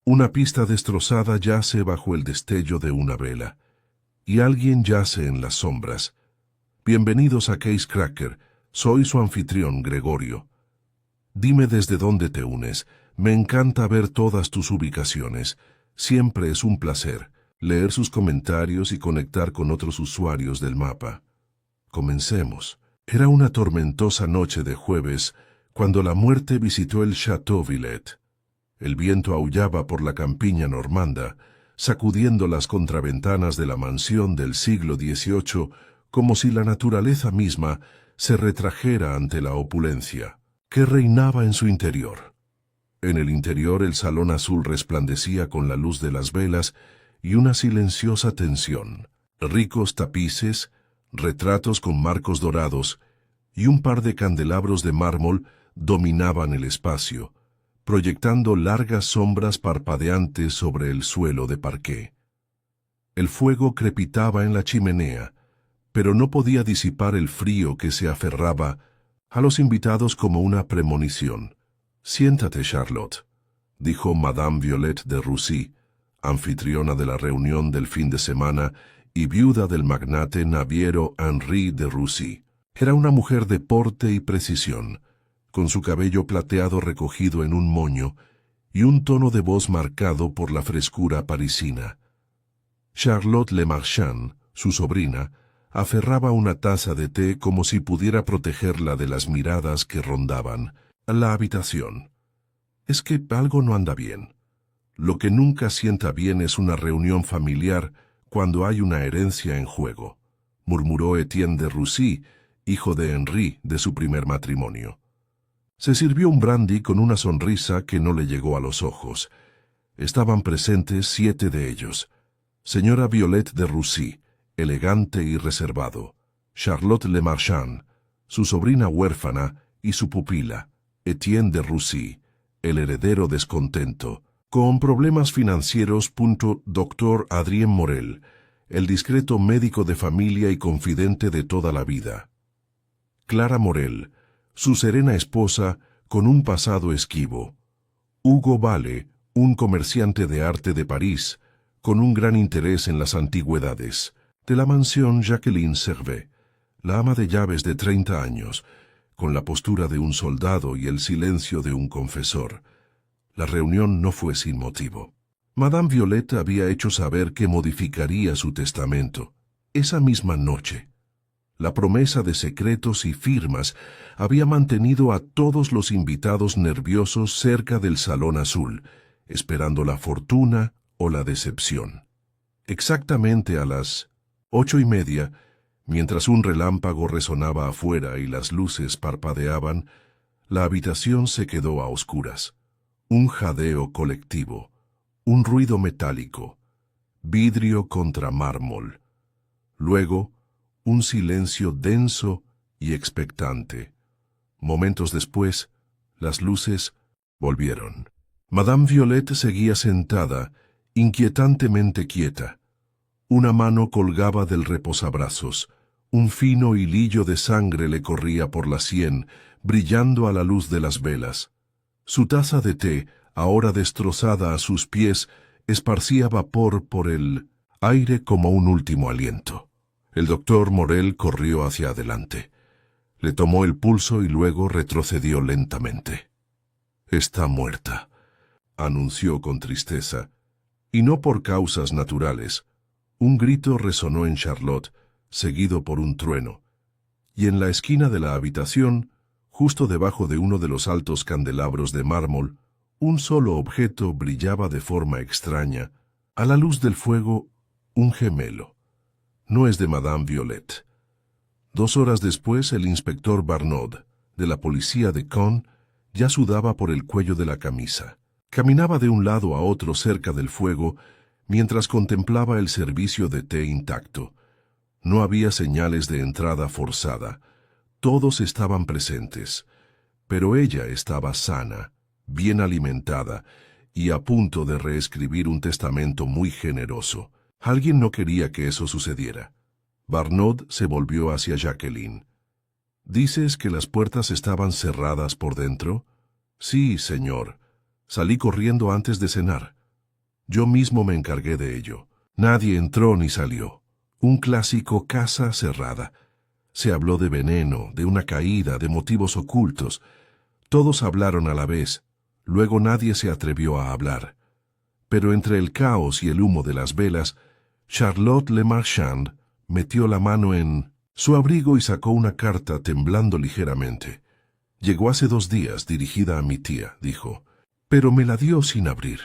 Una pista destrozada yace bajo el destello de una vela, y alguien yace en las sombras. Bienvenidos a Case Cracker, soy su anfitrión, Gregorio. Dime desde dónde te unes, me encanta ver todas tus ubicaciones, siempre es un placer leer sus comentarios y conectar con otros usuarios del mapa. Comencemos. Era una tormentosa noche de jueves cuando la muerte visitó el Château Villette. El viento aullaba por la campiña normanda, sacudiendo las contraventanas de la mansión del siglo XVIII como si la naturaleza misma se retrajera ante la opulencia que reinaba en su interior. En el interior el salón azul resplandecía con la luz de las velas y una silenciosa tensión. Ricos tapices, retratos con marcos dorados y un par de candelabros de mármol dominaban el espacio, proyectando largas sombras parpadeantes sobre el suelo de parqué. El fuego crepitaba en la chimenea, pero no podía disipar el frío que se aferraba a los invitados como una premonición. «Siéntate, Charlotte», dijo Madame Violette de Roussy, anfitriona de la reunión del fin de semana y viuda del magnate naviero Henri de Roussy. Era una mujer de porte y precisión, con su cabello plateado recogido en un moño y un tono de voz marcado por la frescura parisina. Charlotte Lemarchand, su sobrina, aferraba una taza de té como si pudiera protegerla de las miradas que rondaban la habitación. «Es que algo no anda bien. Lo que nunca sienta bien es una reunión familiar cuando hay una herencia en juego», murmuró Etienne de Roussy, hijo de Henri de su primer matrimonio. Se sirvió un brandy con una sonrisa que no le llegó a los ojos. Estaban presentes 7 de ellos. Señora Violette de Roussy, elegante y reservado; Charlotte Lemarchand, su sobrina huérfana y su pupila; Etienne de Roussy, el heredero descontento, con problemas financieros. Doctor Adrien Morel, el discreto médico de familia y confidente de toda la vida; Clara Morel, su serena esposa con un pasado esquivo; Hugo Vale, un comerciante de arte de París, con un gran interés en las antigüedades; de la mansión Jacqueline Servet, la ama de llaves de 30 años, con la postura de un soldado y el silencio de un confesor. La reunión no fue sin motivo. Madame Violette había hecho saber que modificaría su testamento esa misma noche. La promesa de secretos y firmas había mantenido a todos los invitados nerviosos cerca del salón azul, esperando la fortuna o la decepción. Exactamente a las 8:30, mientras un relámpago resonaba afuera y las luces parpadeaban, la habitación se quedó a oscuras. Un jadeo colectivo, un ruido metálico, vidrio contra mármol. Luego, un silencio denso y expectante. Momentos después, las luces volvieron. Madame Violette seguía sentada, inquietantemente quieta. Una mano colgaba del reposabrazos. Un fino hilillo de sangre le corría por la sien, brillando a la luz de las velas. Su taza de té, ahora destrozada a sus pies, esparcía vapor por el aire como un último aliento. El doctor Morel corrió hacia adelante. Le tomó el pulso y luego retrocedió lentamente. «Está muerta», anunció con tristeza, y no por causas naturales. Un grito resonó en Charlotte, seguido por un trueno, y en la esquina de la habitación, justo debajo de uno de los altos candelabros de mármol, un solo objeto brillaba de forma extraña. A la luz del fuego, un gemelo. No es de Madame Violette. 2 horas después, el inspector Barnaud, de la policía de Caen, ya sudaba por el cuello de la camisa. Caminaba de un lado a otro cerca del fuego, mientras contemplaba el servicio de té intacto. No había señales de entrada forzada. Todos estaban presentes, pero ella estaba sana, bien alimentada y a punto de reescribir un testamento muy generoso. Alguien no quería que eso sucediera. Barnaud se volvió hacia Jacqueline. «¿Dices que las puertas estaban cerradas por dentro?» «Sí, señor. Salí corriendo antes de cenar». Yo mismo me encargué de ello. Nadie entró ni salió. Un clásico casa cerrada. Se habló de veneno, de una caída, de motivos ocultos. Todos hablaron a la vez. Luego nadie se atrevió a hablar. Pero entre el caos y el humo de las velas, Charlotte Le Marchand metió la mano en su abrigo y sacó una carta temblando ligeramente. Llegó hace 2 días, dirigida a mi tía, dijo, pero me la dio sin abrir.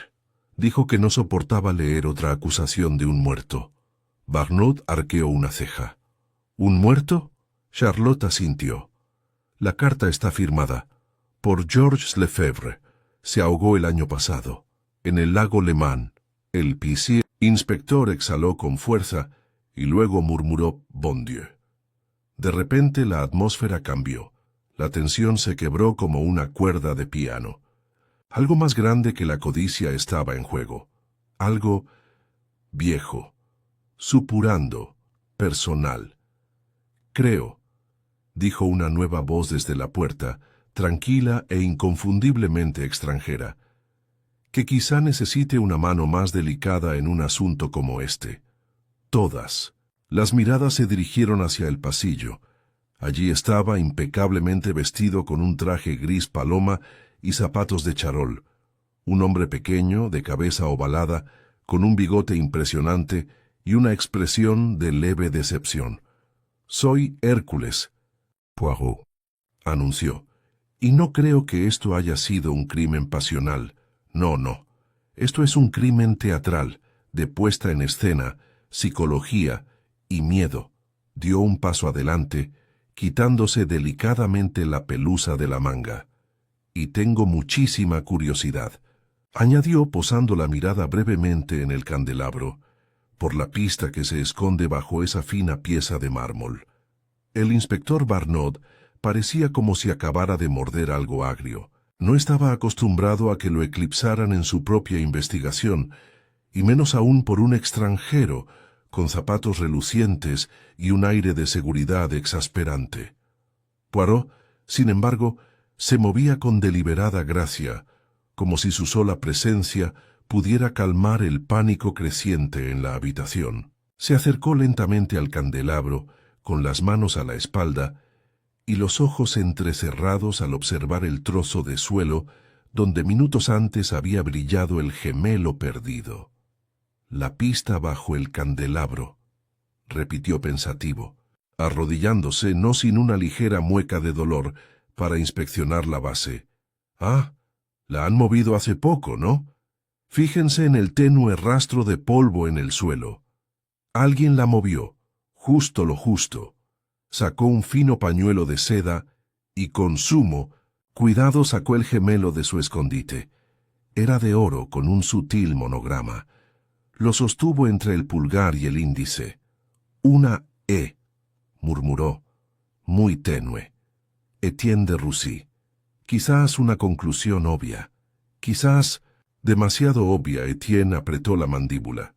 Dijo que no soportaba leer otra acusación de un muerto. Barnard arqueó una ceja. ¿Un muerto? Charlotte asintió. La carta está firmada por Georges Lefebvre. Se ahogó el año pasado, en el lago Le Mans. El inspector exhaló con fuerza y luego murmuró «Bon Dieu». De repente la atmósfera cambió. La tensión se quebró como una cuerda de piano. Algo más grande que la codicia estaba en juego. Algo viejo, supurando, personal. «Creo», dijo una nueva voz desde la puerta, tranquila e inconfundiblemente extranjera, «que quizá necesite una mano más delicada en un asunto como este». Todas. Las miradas se dirigieron hacia el pasillo. Allí estaba impecablemente vestido con un traje gris paloma y zapatos de charol. Un hombre pequeño, de cabeza ovalada, con un bigote impresionante y una expresión de leve decepción. «Soy Hércules Poirot», anunció. «Y no creo que esto haya sido un crimen pasional. No, no. Esto es un crimen teatral, de puesta en escena, psicología y miedo». Dio un paso adelante, quitándose delicadamente la pelusa de la manga. «Y tengo muchísima curiosidad», añadió posando la mirada brevemente en el candelabro, «por la pista que se esconde bajo esa fina pieza de mármol». El inspector Barnard parecía como si acabara de morder algo agrio. No estaba acostumbrado a que lo eclipsaran en su propia investigación, y menos aún por un extranjero, con zapatos relucientes y un aire de seguridad exasperante. Poirot, sin embargo, se movía con deliberada gracia, como si su sola presencia pudiera calmar el pánico creciente en la habitación. Se acercó lentamente al candelabro, con las manos a la espalda, y los ojos entrecerrados al observar el trozo de suelo donde minutos antes había brillado el gemelo perdido. «La pista bajo el candelabro», repitió pensativo, arrodillándose no sin una ligera mueca de dolor para inspeccionar la base. «Ah, la han movido hace poco, ¿no? Fíjense en el tenue rastro de polvo en el suelo. Alguien la movió, justo lo justo». Sacó un fino pañuelo de seda y con sumo cuidado sacó el gemelo de su escondite. Era de oro con un sutil monograma. Lo sostuvo entre el pulgar y el índice. «Una E», murmuró, muy tenue. «Etienne de Roussy». Quizás una conclusión obvia. Quizás demasiado obvia. Etienne apretó la mandíbula.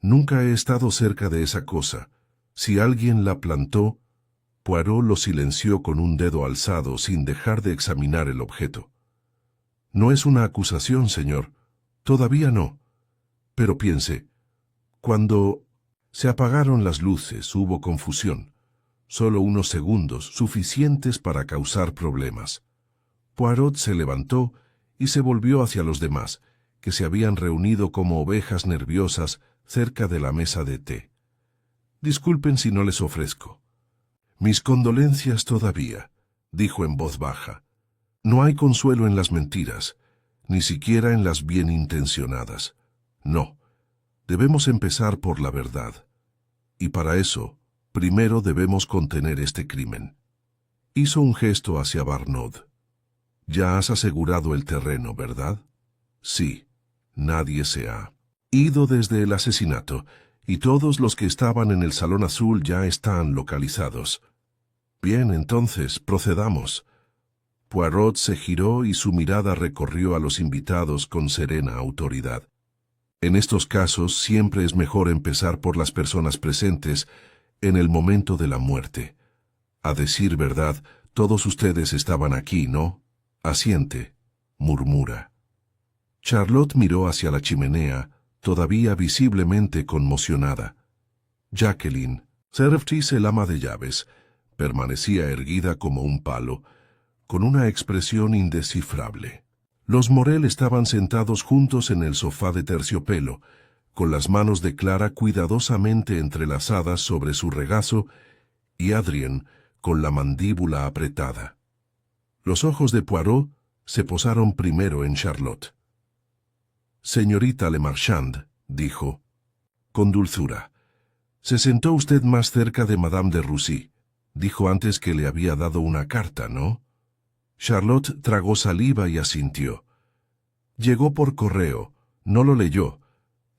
«Nunca he estado cerca de esa cosa. Si alguien la plantó». Poirot lo silenció con un dedo alzado sin dejar de examinar el objeto. «No es una acusación, señor. Todavía no. Pero piense, cuando se apagaron las luces hubo confusión. Solo unos segundos, suficientes para causar problemas». Poirot se levantó y se volvió hacia los demás, que se habían reunido como ovejas nerviosas cerca de la mesa de té. «Disculpen si no les ofrezco». «Mis condolencias todavía», dijo en voz baja. «No hay consuelo en las mentiras, ni siquiera en las bien intencionadas. No, debemos empezar por la verdad. Y para eso, primero debemos contener este crimen». Hizo un gesto hacia Barnard. «Ya has asegurado el terreno, ¿verdad?» «Sí, nadie se ha ido desde el asesinato, y todos los que estaban en el Salón Azul ya están localizados». «Bien, entonces, procedamos». Poirot se giró y su mirada recorrió a los invitados con serena autoridad. «En estos casos siempre es mejor empezar por las personas presentes en el momento de la muerte. A decir verdad, todos ustedes estaban aquí, ¿no? Asiente», murmura. Charlotte miró hacia la chimenea, todavía visiblemente conmocionada. Jacqueline, Surtees, el ama de llaves, permanecía erguida como un palo, con una expresión indescifrable. Los Morel estaban sentados juntos en el sofá de terciopelo, con las manos de Clara cuidadosamente entrelazadas sobre su regazo y Adrien con la mandíbula apretada. Los ojos de Poirot se posaron primero en Charlotte. «Señorita Lemarchand», dijo, con dulzura, «se sentó usted más cerca de Madame de Russie. Dijo antes que le había dado una carta, ¿no?» Charlotte tragó saliva y asintió. «Llegó por correo, no lo leyó.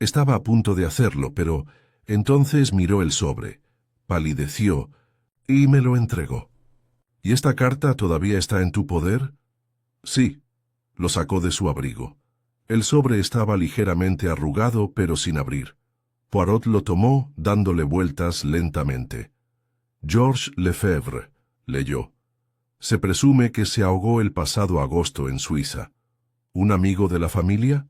Estaba a punto de hacerlo, pero entonces miró el sobre, palideció y me lo entregó». «¿Y esta carta todavía está en tu poder?» «Sí». Lo sacó de su abrigo. El sobre estaba ligeramente arrugado, pero sin abrir. Poirot lo tomó, dándole vueltas lentamente. «Georges Lefebvre», leyó. «Se presume que se ahogó el pasado agosto en Suiza. ¿Un amigo de la familia?»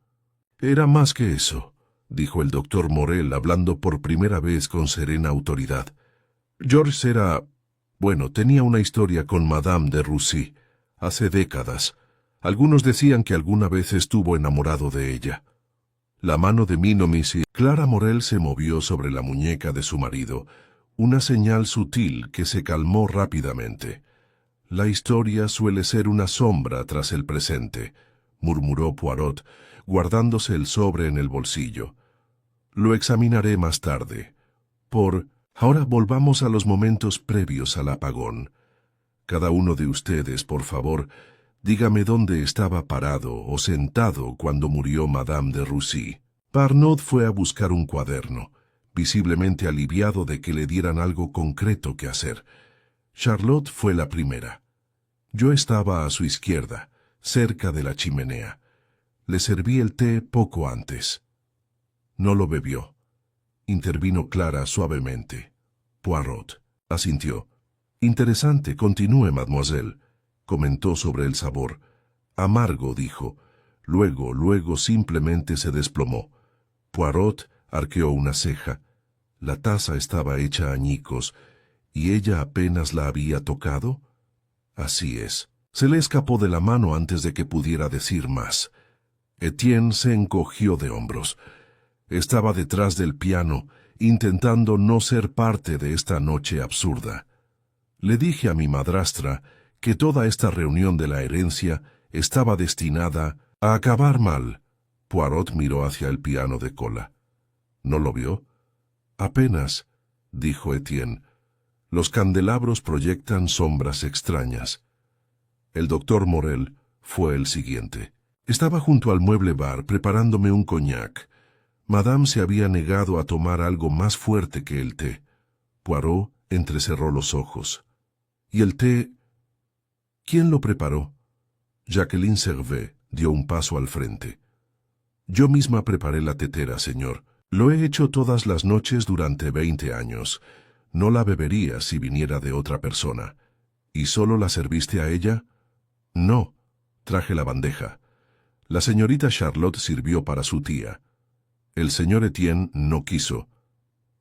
«Era más que eso», dijo el doctor Morel, hablando por primera vez con serena autoridad. «Georges era... bueno, tenía una historia con Madame de Russie, hace décadas. Algunos decían que alguna vez estuvo enamorado de ella». La mano de Minomis y Clara Morel se movió sobre la muñeca de su marido, una señal sutil que se calmó rápidamente. «La historia suele ser una sombra tras el presente», murmuró Poirot, guardándose el sobre en el bolsillo. «Lo examinaré más tarde. Ahora volvamos a los momentos previos al apagón. Cada uno de ustedes, por favor, dígame dónde estaba parado o sentado cuando murió Madame de Russie». Barnot fue a buscar un cuaderno, visiblemente aliviado de que le dieran algo concreto que hacer. Charlotte fue la primera. Yo estaba a su izquierda, cerca de la chimenea. Le serví el té poco antes. No lo bebió. Intervino Clara suavemente. Poirot asintió. «Interesante, continúe, mademoiselle», comentó sobre el sabor. «Amargo», dijo. Luego simplemente se desplomó. Poirot arqueó una ceja. La taza estaba hecha añicos, ¿y ella apenas la había tocado? Así es. Se le escapó de la mano antes de que pudiera decir más. Etienne se encogió de hombros. Estaba detrás del piano, intentando no ser parte de esta noche absurda. Le dije a mi madrastra que toda esta reunión de la herencia estaba destinada a acabar mal. Poirot miró hacia el piano de cola. ¿No lo vio? «Apenas», dijo Etienne. «Los candelabros proyectan sombras extrañas». El doctor Morel fue el siguiente. Estaba junto al mueble bar preparándome un cognac. Madame se había negado a tomar algo más fuerte que el té. Poirot entrecerró los ojos. «¿Y el té? ¿Quién lo preparó?» Jacqueline Servet dio un paso al frente. «Yo misma preparé la tetera, señor. Lo he hecho todas las noches durante 20 años. No la bebería si viniera de otra persona». «¿Y solo la serviste a ella?» «No, traje la bandeja. La señorita Charlotte sirvió para su tía. El señor Etienne no quiso.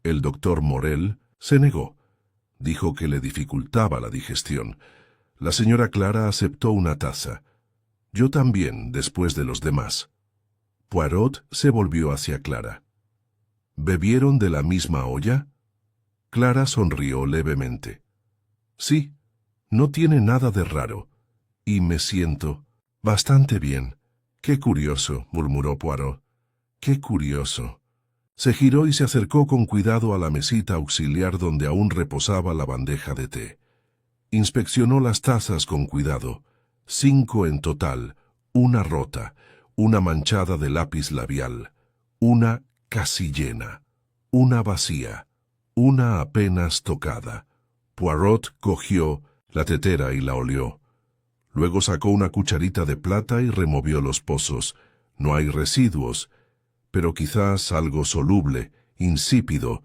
El doctor Morel se negó. Dijo que le dificultaba la digestión. La señora Clara aceptó una taza. Yo también, después de los demás». Poirot se volvió hacia Clara. «¿Bebieron de la misma olla?» Clara sonrió levemente. «Sí, no tiene nada de raro. Y me siento bastante bien». «Qué curioso», murmuró Poirot. «Qué curioso». Se giró y se acercó con cuidado a la mesita auxiliar donde aún reposaba la bandeja de té. Inspeccionó las tazas con cuidado. 5 en total, una rota, una manchada de lápiz labial, una casi llena, una vacía, una apenas tocada. Poirot cogió la tetera y la olió. Luego sacó una cucharita de plata y removió los pozos. No hay residuos, pero quizás algo soluble, insípido.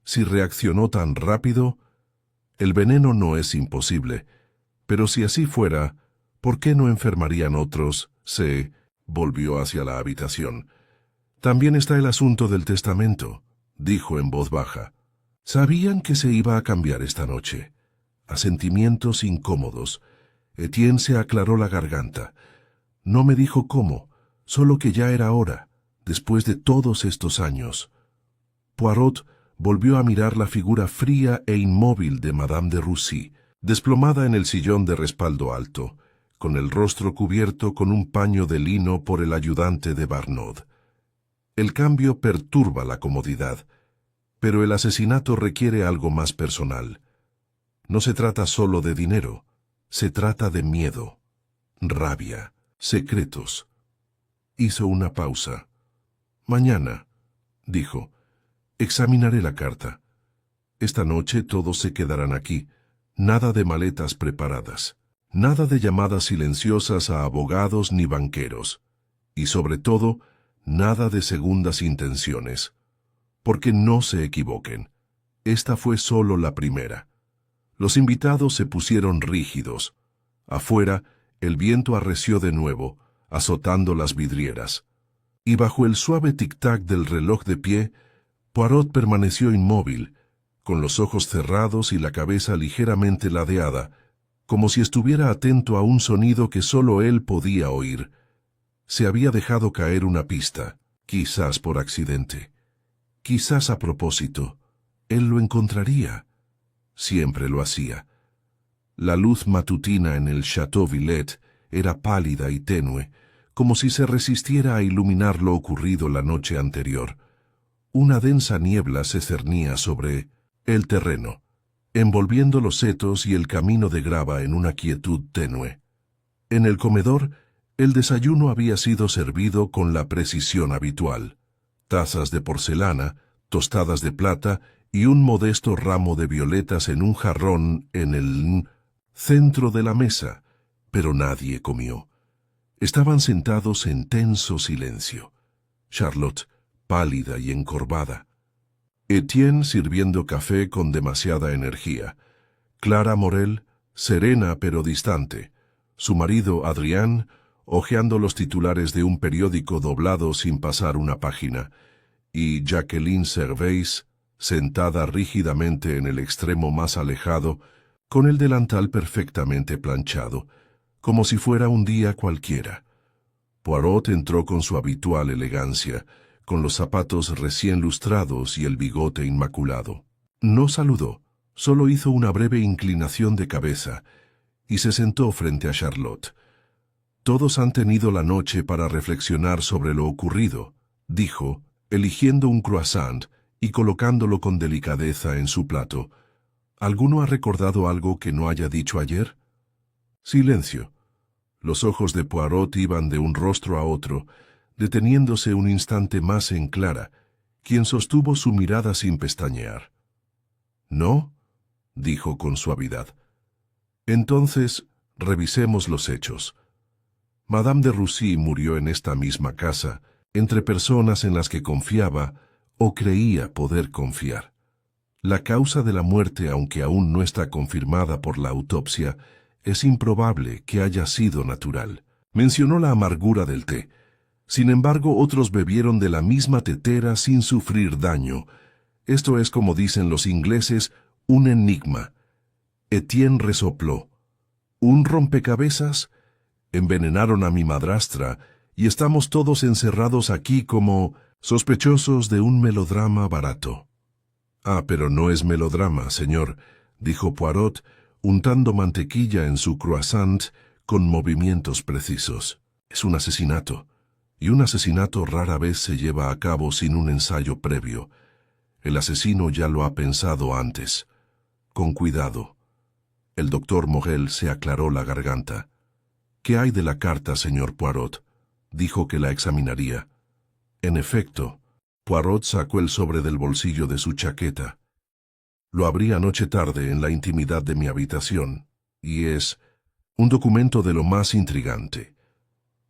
Si reaccionó tan rápido, el veneno no es imposible. Pero si así fuera, ¿por qué no enfermarían otros? Se volvió hacia la habitación. También está el asunto del testamento, dijo en voz baja. Sabían que se iba a cambiar esta noche. A sentimientos incómodos, Etienne se aclaró la garganta. No me dijo cómo, solo que ya era hora, después de todos estos años. Poirot volvió a mirar la figura fría e inmóvil de Madame de Russie, desplomada en el sillón de respaldo alto, con el rostro cubierto con un paño de lino por el ayudante de Barnaud. El cambio perturba la comodidad, pero el asesinato requiere algo más personal. No se trata solo de dinero, se trata de miedo, rabia, secretos. Hizo una pausa. Mañana, dijo, examinaré la carta. Esta noche todos se quedarán aquí. Nada de maletas preparadas. Nada de llamadas silenciosas a abogados ni banqueros. Y sobre todo, nada de segundas intenciones. Porque no se equivoquen. Esta fue solo la primera. Los invitados se pusieron rígidos. Afuera, el viento arreció de nuevo, azotando las vidrieras. Y bajo el suave tic-tac del reloj de pie, Poirot permaneció inmóvil, con los ojos cerrados y la cabeza ligeramente ladeada, como si estuviera atento a un sonido que solo él podía oír. Se había dejado caer una pista, quizás por accidente, quizás a propósito. Él lo encontraría. Siempre lo hacía. La luz matutina en el Château Villette era pálida y tenue, como si se resistiera a iluminar lo ocurrido la noche anterior. Una densa niebla se cernía sobre el terreno, envolviendo los setos y el camino de grava en una quietud tenue. En el comedor, el desayuno había sido servido con la precisión habitual. Tazas de porcelana, tostadas de plata y un modesto ramo de violetas en un jarrón en el centro de la mesa, pero nadie comió. Estaban sentados en tenso silencio. Charlotte, pálida y encorvada. Etienne sirviendo café con demasiada energía. Clara Morel, serena pero distante. Su marido, Adrien, hojeando los titulares de un periódico doblado sin pasar una página. Y Jacqueline Servais, sentada rígidamente en el extremo más alejado, con el delantal perfectamente planchado, como si fuera un día cualquiera. Poirot entró con su habitual elegancia, con los zapatos recién lustrados y el bigote inmaculado. No saludó, solo hizo una breve inclinación de cabeza, y se sentó frente a Charlotte. Todos han tenido la noche para reflexionar sobre lo ocurrido, dijo, eligiendo un croissant y colocándolo con delicadeza en su plato. ¿Alguno ha recordado algo que no haya dicho ayer? Silencio. Los ojos de Poirot iban de un rostro a otro, deteniéndose un instante más en Clara, quien sostuvo su mirada sin pestañear. «¿No?», dijo con suavidad. «Entonces, revisemos los hechos. Madame de Russie murió en esta misma casa, entre personas en las que confiaba o creía poder confiar. La causa de la muerte, aunque aún no está confirmada por la autopsia, es improbable que haya sido natural. Mencionó la amargura del té. Sin embargo, otros bebieron de la misma tetera sin sufrir daño. Esto es, como dicen los ingleses, un enigma. Etienne resopló. ¿Un rompecabezas? Envenenaron a mi madrastra y estamos todos encerrados aquí como sospechosos de un melodrama barato. «Ah, pero no es melodrama, señor», dijo Poirot, untando mantequilla en su croissant con movimientos precisos. «Es un asesinato, y un asesinato rara vez se lleva a cabo sin un ensayo previo. El asesino ya lo ha pensado antes. Con cuidado». El doctor Morel se aclaró la garganta. «¿Qué hay de la carta, señor Poirot?», dijo que la examinaría. En efecto, Poirot sacó el sobre del bolsillo de su chaqueta. Lo abrí anoche tarde en la intimidad de mi habitación, y es un documento de lo más intrigante.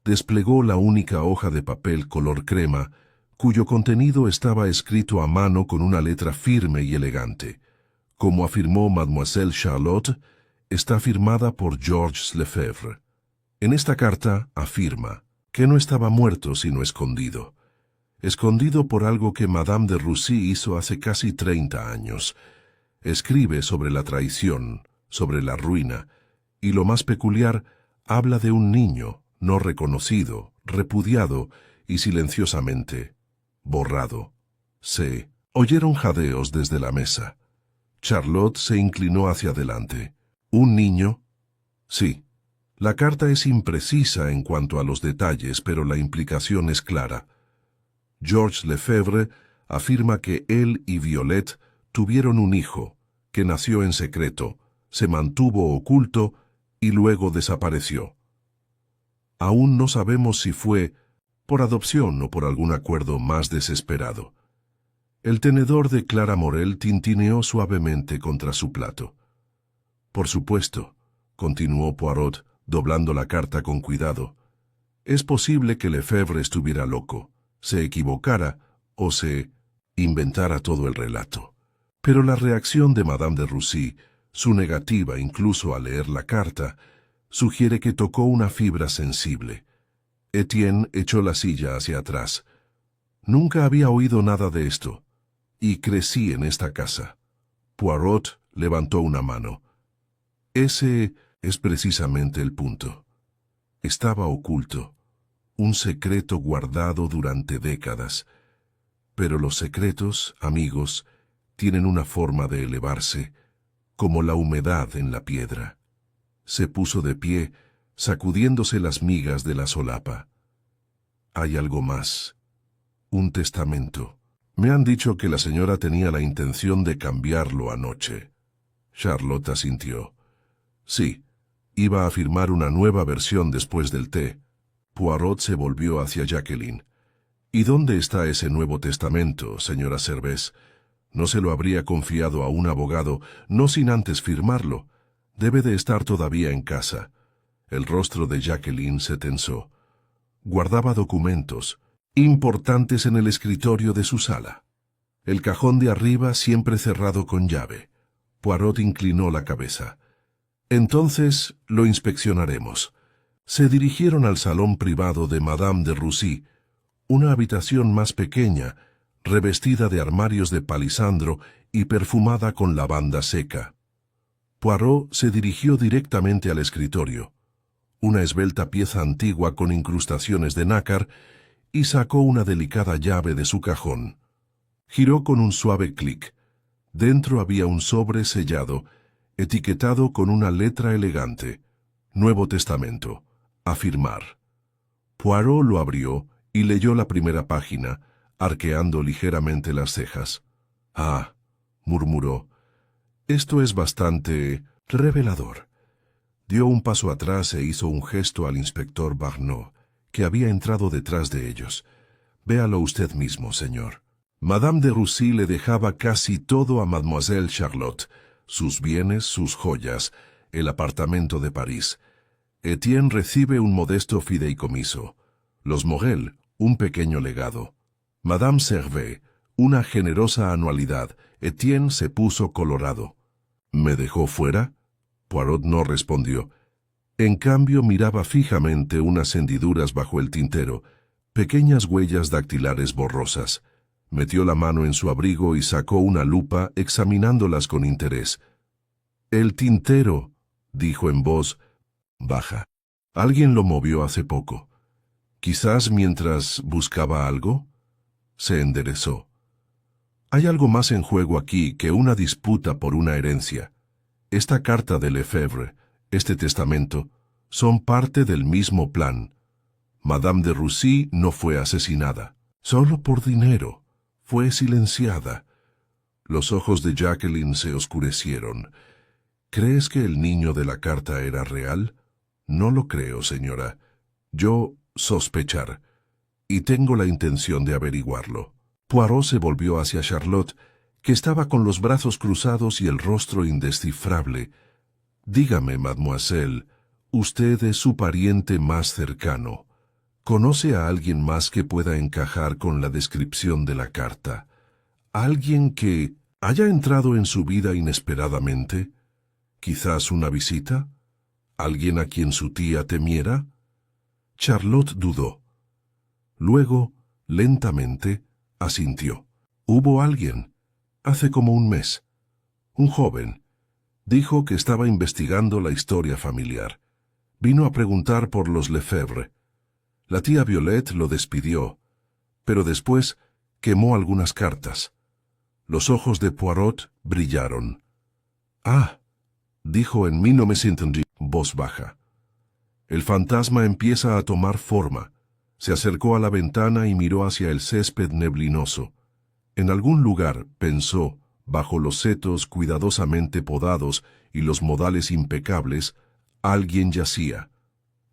Desplegó la única hoja de papel color crema, cuyo contenido estaba escrito a mano con una letra firme y elegante. Como afirmó Mademoiselle Charlotte, está firmada por Georges Lefebvre. En esta carta afirma que no estaba muerto sino escondido. escondido por algo que Madame de Russie hizo hace casi 30 años. Escribe sobre la traición, sobre la ruina, y lo más peculiar, habla de un niño no reconocido, repudiado y silenciosamente borrado. Se oyeron jadeos desde la mesa. Charlotte se inclinó hacia adelante. ¿Un niño? Sí. La carta es imprecisa en cuanto a los detalles, pero la implicación es clara. Georges Lefebvre afirma que él y Violette tuvieron un hijo, que nació en secreto, se mantuvo oculto y luego desapareció. Aún no sabemos si fue por adopción o por algún acuerdo más desesperado. El tenedor de Clara Morel tintineó suavemente contra su plato. Por supuesto, continuó Poirot, doblando la carta con cuidado, es posible que Lefebvre estuviera loco, se equivocara o se inventara todo el relato. Pero la reacción de Madame de Russie, su negativa incluso a leer la carta, sugiere que tocó una fibra sensible. Etienne echó la silla hacia atrás. Nunca había oído nada de esto, y crecí en esta casa. Poirot levantó una mano. Ese es precisamente el punto. Estaba oculto, un secreto guardado durante décadas. Pero los secretos, amigos, tienen una forma de elevarse, como la humedad en la piedra. Se puso de pie, sacudiéndose las migas de la solapa. Hay algo más. Un testamento. Me han dicho que la señora tenía la intención de cambiarlo anoche. Charlotte asintió. Sí, iba a firmar una nueva versión después del té. Poirot se volvió hacia Jacqueline. ¿Y dónde está ese nuevo testamento, señora Servais? No se lo habría confiado a un abogado, no sin antes firmarlo. Debe de estar todavía en casa. El rostro de Jacqueline se tensó. Guardaba documentos importantes en el escritorio de su sala. El cajón de arriba siempre cerrado con llave. Poirot inclinó la cabeza. Entonces lo inspeccionaremos. Se dirigieron al salón privado de Madame de Russie, una habitación más pequeña, revestida de armarios de palisandro y perfumada con lavanda seca. Poirot se dirigió directamente al escritorio, una esbelta pieza antigua con incrustaciones de nácar, y sacó una delicada llave de su cajón. Giró con un suave clic. Dentro había un sobre sellado, etiquetado con una letra elegante. Nuevo Testamento. A firmar. Poirot lo abrió y leyó la primera página, arqueando ligeramente las cejas. «Ah», murmuró, «esto es bastante revelador». Dio un paso atrás e hizo un gesto al inspector Barnot, que había entrado detrás de ellos. «Véalo usted mismo, señor». Madame de Russie le dejaba casi todo a Mademoiselle Charlotte, sus bienes, sus joyas, el apartamento de París. Etienne recibe un modesto fideicomiso. Los Morel, un pequeño legado. Madame Servais, una generosa anualidad. Etienne se puso colorado. ¿Me dejó fuera? Poirot no respondió. En cambio miraba fijamente unas hendiduras bajo el tintero, pequeñas huellas dactilares borrosas. Metió la mano en su abrigo y sacó una lupa examinándolas con interés. «El tintero», dijo en voz baja. «Alguien lo movió hace poco. Quizás mientras buscaba algo». Se enderezó. «Hay algo más en juego aquí que una disputa por una herencia. Esta carta de Lefebvre, este testamento, son parte del mismo plan. Madame de Russie no fue asesinada, solo por dinero. Fue silenciada». Los ojos de Jacqueline se oscurecieron. «¿Crees que el niño de la carta era real?» «No lo creo, señora. Yo sospechar. Y tengo la intención de averiguarlo». Poirot se volvió hacia Charlotte, que estaba con los brazos cruzados y el rostro indescifrable. «Dígame, mademoiselle, usted es su pariente más cercano. ¿Conoce a alguien más que pueda encajar con la descripción de la carta? ¿Alguien que haya entrado en su vida inesperadamente? ¿Quizás una visita? ¿Alguien a quien su tía temiera?» Charlotte dudó. Luego Lentamente, asintió. Hubo alguien, hace como un mes. Un joven. Dijo que estaba investigando la historia familiar. Vino a preguntar por los Lefebvre. La tía Violet lo despidió, pero después quemó algunas cartas. Los ojos de Poirot brillaron. «Ah», dijo en 1910, voz baja. El fantasma empieza a tomar forma. Se acercó a la ventana y miró hacia el césped neblinoso. En algún lugar, pensó, bajo los setos cuidadosamente podados y los modales impecables, alguien yacía.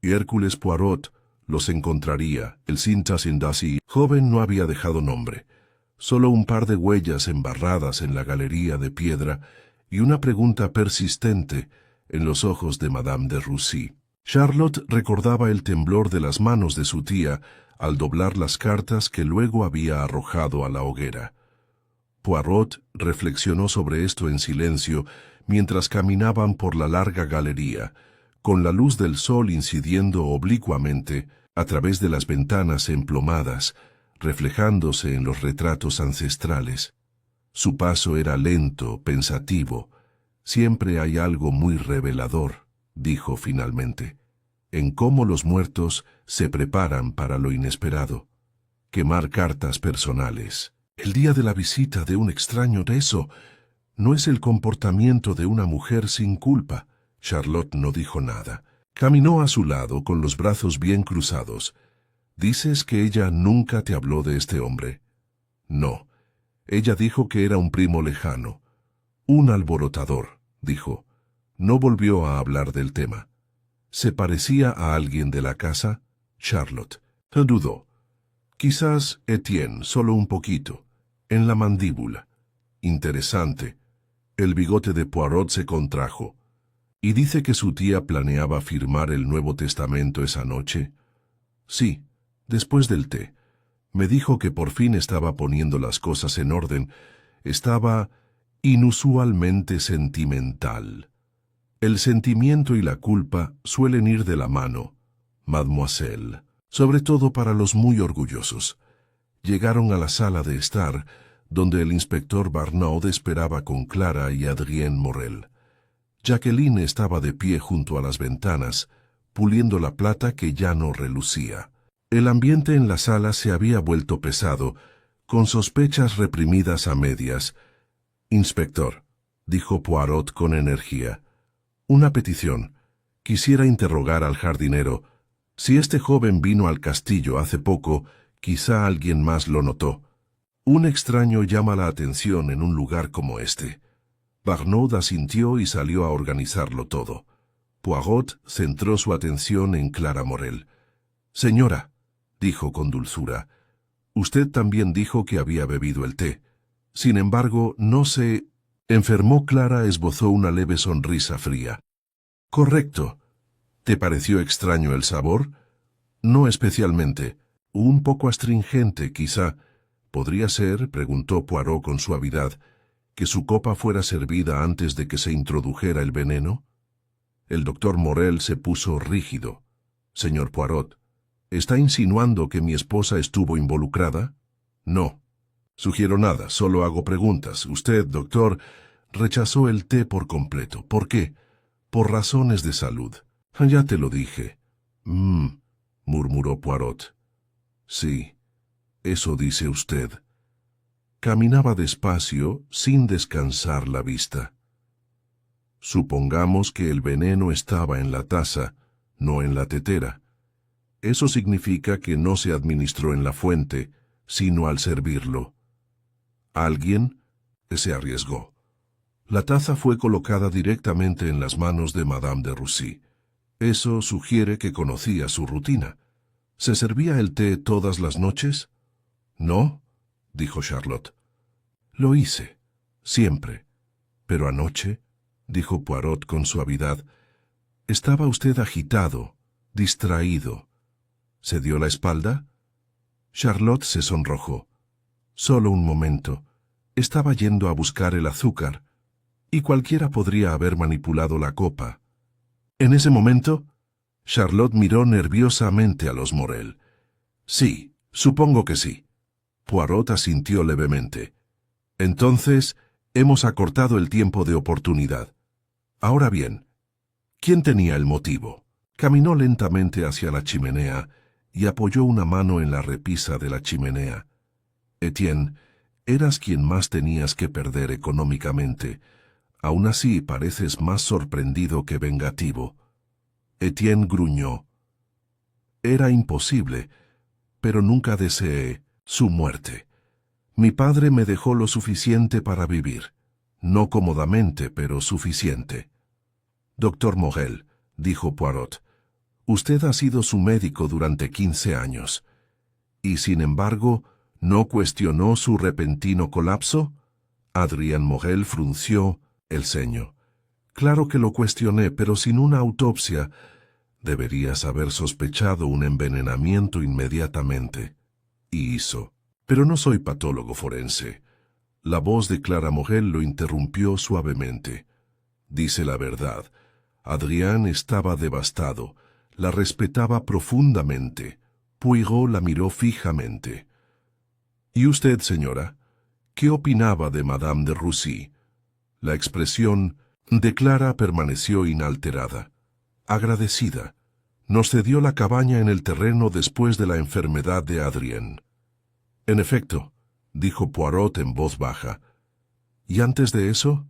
Y Hércules Poirot los encontraría. El Cintas Indasi joven no había dejado nombre. Solo un par de huellas embarradas en la galería de piedra y una pregunta persistente en los ojos de Madame de Russie. Charlotte recordaba el temblor de las manos de su tía al doblar las cartas que luego había arrojado a la hoguera. Poirot reflexionó sobre esto en silencio mientras caminaban por la larga galería, con la luz del sol incidiendo oblicuamente a través de las ventanas emplomadas, reflejándose en los retratos ancestrales. Su paso era lento, pensativo. «Siempre hay algo muy revelador», dijo finalmente, «en cómo los muertos se preparan para lo inesperado. Quemar cartas personales. El día de la visita de un extraño, eso no es el comportamiento de una mujer sin culpa». Charlotte no dijo nada. Caminó a su lado con los brazos bien cruzados. «¿Dices que ella nunca te habló de este hombre?» «No. Ella dijo que era un primo lejano. Un alborotador», dijo. No volvió a hablar del tema. «¿Se parecía a alguien de la casa?» Charlotte dudó. «Quizás Etienne, solo un poquito. En la mandíbula». «Interesante». El bigote de Poirot se contrajo. «¿Y dice que su tía planeaba firmar el Nuevo Testamento esa noche?» «Sí, después del té. Me dijo que por fin estaba poniendo las cosas en orden. Estaba inusualmente sentimental». «El sentimiento y la culpa suelen ir de la mano, mademoiselle, sobre todo para los muy orgullosos». Llegaron a la sala de estar, donde el inspector Barnaud esperaba con Clara y Adrien Morel. Jacqueline estaba de pie junto a las ventanas, puliendo la plata que ya no relucía. El ambiente en la sala se había vuelto pesado, con sospechas reprimidas a medias. «Inspector», dijo Poirot con energía, «una petición. Quisiera interrogar al jardinero. Si este joven vino al castillo hace poco, quizá alguien más lo notó. Un extraño llama la atención en un lugar como este». Barnaud asintió y salió a organizarlo todo. Poirot centró su atención en Clara Morel. «Señora», dijo con dulzura, «usted también dijo que había bebido el té. Sin embargo, no se enfermó». Clara esbozó una leve sonrisa fría. «Correcto. ¿Te pareció extraño el sabor?» «No especialmente. Un poco astringente, quizá». «¿Podría ser», preguntó Poirot con suavidad, «que su copa fuera servida antes de que se introdujera el veneno?» El doctor Morel se puso rígido. «Señor Poirot, ¿está insinuando que mi esposa estuvo involucrada?» «No. Sugiero nada, solo hago preguntas. Usted, doctor, rechazó el té por completo. ¿Por qué?» «Por razones de salud». «Ya te lo dije». Murmuró Poirot. «Sí, eso dice usted». Caminaba despacio, sin descansar la vista. «Supongamos que el veneno estaba en la taza, no en la tetera. Eso significa que no se administró en la fuente, sino al servirlo. Alguien se arriesgó. La taza fue colocada directamente en las manos de Madame de Russie. Eso sugiere que conocía su rutina. ¿Se servía el té todas las noches?» «No», dijo Charlotte. «Lo hice, siempre. Pero anoche», dijo Poirot con suavidad, «estaba usted agitado, distraído. ¿Se dio la espalda?» Charlotte se sonrojó. «Solo un momento. Estaba yendo a buscar el azúcar, y cualquiera podría haber manipulado la copa». «¿En ese momento?» Charlotte miró nerviosamente a los Morel. «Sí, Supongo que sí. Poirot asintió levemente. Entonces, hemos acortado el tiempo de oportunidad. Ahora bien, ¿quién tenía el motivo? Caminó lentamente hacia la chimenea y apoyó una mano en la repisa de la chimenea. Etienne, eras quien más tenías que perder económicamente. Aún así pareces más sorprendido que vengativo. Etienne gruñó. Era imposible, pero nunca deseé su muerte. Mi padre me dejó lo suficiente para vivir. No cómodamente, pero suficiente. Doctor Morel, dijo Poirot, usted ha sido su médico durante 15 años. ¿Y sin embargo, no cuestionó su repentino colapso? Adrien Morel frunció el ceño. Claro que lo cuestioné, pero sin una autopsia. Deberías haber sospechado un envenenamiento inmediatamente. Y hizo. Pero no soy patólogo forense. La voz de Clara Morel lo interrumpió suavemente. Dice la verdad. Adrien estaba devastado. La respetaba profundamente. Poirot la miró fijamente. ¿Y usted, señora? ¿Qué opinaba de Madame de Roussy? La expresión de Clara permaneció inalterada. Agradecida. Nos cedió la cabaña en el terreno después de la enfermedad de Adrien. En efecto, dijo Poirot en voz baja. ¿Y antes de eso?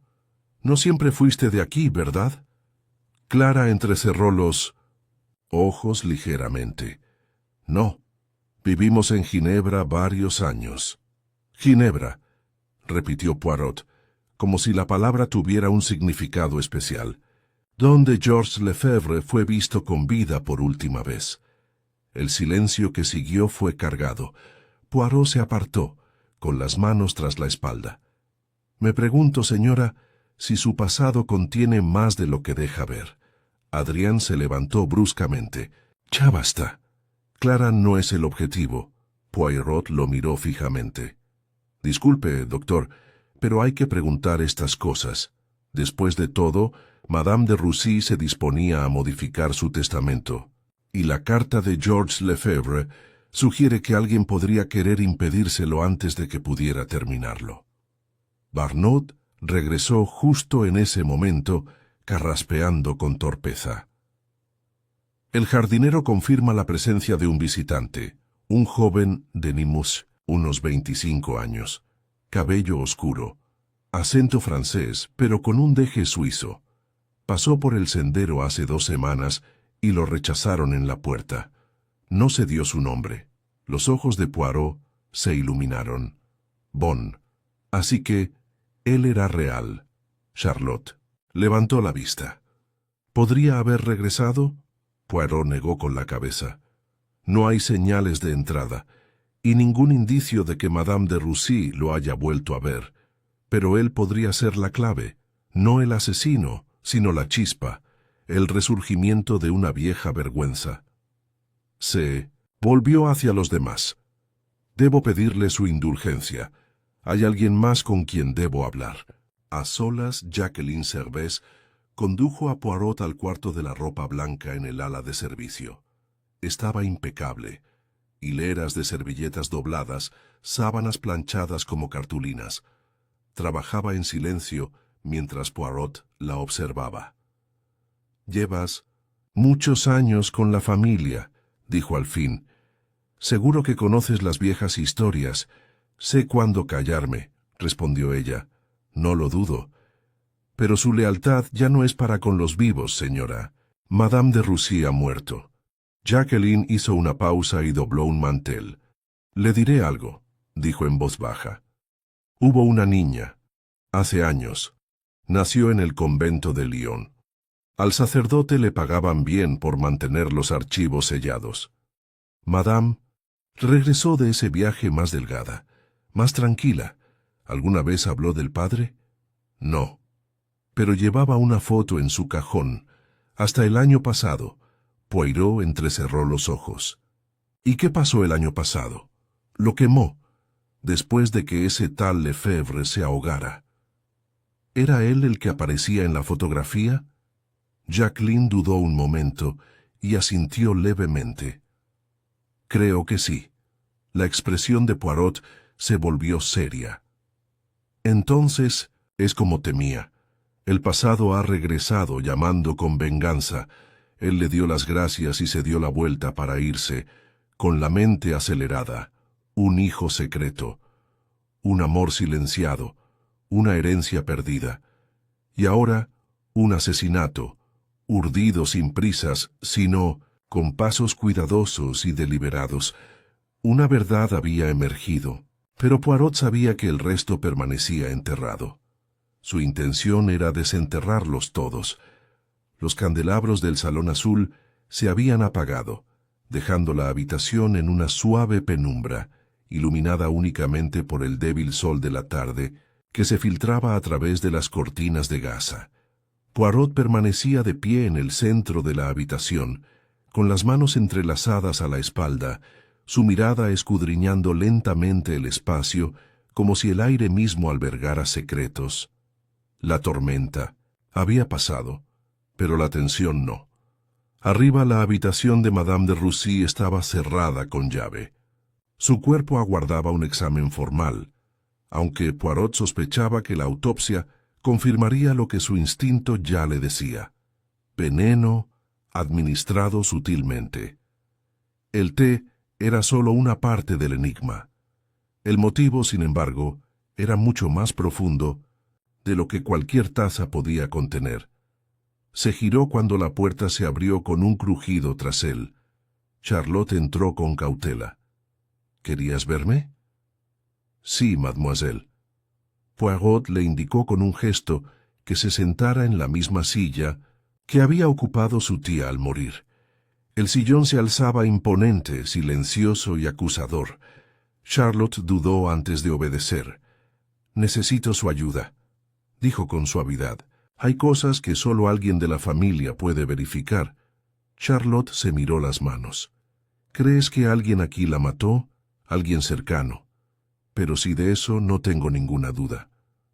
No siempre fuiste de aquí, ¿verdad? Clara entrecerró los ojos ligeramente. No, vivimos en Ginebra varios años. Ginebra, repitió Poirot, como si la palabra tuviera un significado especial, donde Georges Lefebvre fue visto con vida por última vez. El silencio que siguió fue cargado. Poirot se apartó, con las manos tras la espalda. Me pregunto, señora, si su pasado contiene más de lo que deja ver. Adrien se levantó bruscamente. Ya basta. Clara no es el objetivo. Poirot lo miró fijamente. Disculpe, doctor, pero hay que preguntar estas cosas. Después de todo, Madame de Roussy se disponía a modificar su testamento, y la carta de Georges Lefebvre sugiere que alguien podría querer impedírselo antes de que pudiera terminarlo. Barnot regresó justo en ese momento, carraspeando con torpeza. El jardinero confirma la presencia de un visitante, un joven de Nemours, unos 25 años, cabello oscuro, acento francés, pero con un deje suizo. Pasó por el sendero hace 2 semanas y lo rechazaron en la puerta. No se dio su nombre. Los ojos de Poirot se iluminaron. Bon. Así que él era real. Charlotte levantó la vista. ¿Podría haber regresado? Poirot negó con la cabeza. No hay señales de entrada, y ningún indicio de que Madame de Roussy lo haya vuelto a ver. Pero él podría ser la clave, no el asesino, sino la chispa, el resurgimiento de una vieja vergüenza. Se volvió hacia los demás. Debo pedirle su indulgencia. Hay alguien más con quien debo hablar. A solas, Jacqueline Servais condujo a Poirot al cuarto de la ropa blanca en el ala de servicio. Estaba impecable. Hileras de servilletas dobladas, sábanas planchadas como cartulinas. Trabajaba en silencio mientras Poirot la observaba. «Llevas muchos años con la familia», dijo al fin. «Seguro que conoces las viejas historias. Sé cuándo callarme», respondió ella. «No lo dudo. Pero su lealtad ya no es para con los vivos, señora. Madame de Roussy ha muerto». Jacqueline hizo una pausa y dobló un mantel. «Le diré algo», dijo en voz baja. «Hubo una niña, hace años. Nació en el convento de Lyon. Al sacerdote le pagaban bien por mantener los archivos sellados. Madame regresó de ese viaje más delgada, más tranquila. ¿Alguna vez habló del padre? No. Pero llevaba una foto en su cajón. Hasta el año pasado». Poirot entrecerró los ojos. ¿Y qué pasó el año pasado? Lo quemó, después de que ese tal Lefebvre se ahogara. ¿Era él el que aparecía en la fotografía? Jacqueline dudó un momento y asintió levemente. Creo que sí. La expresión de Poirot se volvió seria. Entonces, es como temía. El pasado ha regresado llamando con venganza. Él le dio las gracias y se dio la vuelta para irse, con la mente acelerada. Un hijo secreto, un amor silenciado, una herencia perdida. Y ahora, un asesinato, urdido sin prisas, sino con pasos cuidadosos y deliberados. Una verdad había emergido, pero Poirot sabía que el resto permanecía enterrado. Su intención era desenterrarlos todos. Los candelabros del salón azul se habían apagado, dejando la habitación en una suave penumbra, iluminada únicamente por el débil sol de la tarde que se filtraba a través de las cortinas de gasa. Poirot permanecía de pie en el centro de la habitación, con las manos entrelazadas a la espalda, su mirada escudriñando lentamente el espacio, como si el aire mismo albergara secretos. La tormenta había pasado, pero la tensión no. Arriba la habitación de Madame de Russie estaba cerrada con llave. Su cuerpo aguardaba un examen formal, aunque Poirot sospechaba que la autopsia confirmaría lo que su instinto ya le decía: veneno administrado sutilmente. El té era solo una parte del enigma. El motivo, sin embargo, era mucho más profundo de lo que cualquier taza podía contener. Se giró cuando la puerta se abrió con un crujido tras él. Charlotte entró con cautela. ¿Querías verme? Sí, mademoiselle. Poirot le indicó con un gesto que se sentara en la misma silla que había ocupado su tía al morir. El sillón se alzaba imponente, silencioso y acusador. Charlotte dudó antes de obedecer. Necesito su ayuda, dijo con suavidad. Hay cosas que solo alguien de la familia puede verificar. Charlotte se miró las manos. ¿Crees que alguien aquí la mató? Alguien cercano. Pero si de eso no tengo ninguna duda.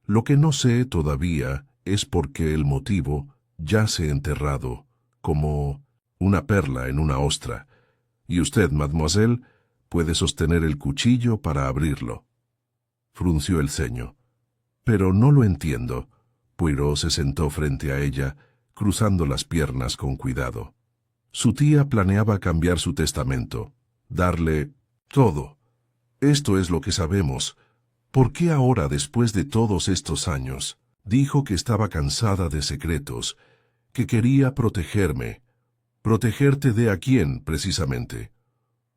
Lo que no sé todavía es por qué el motivo yace enterrado, como una perla en una ostra, y usted, mademoiselle, puede sostener el cuchillo para abrirlo. Frunció el ceño. Pero no lo entiendo. Poirot se sentó frente a ella, cruzando las piernas con cuidado. Su tía planeaba cambiar su testamento, darle todo. Esto es lo que sabemos. ¿Por qué ahora, después de todos estos años, dijo que estaba cansada de secretos, que quería protegerme? ¿Protegerte de a quién, precisamente?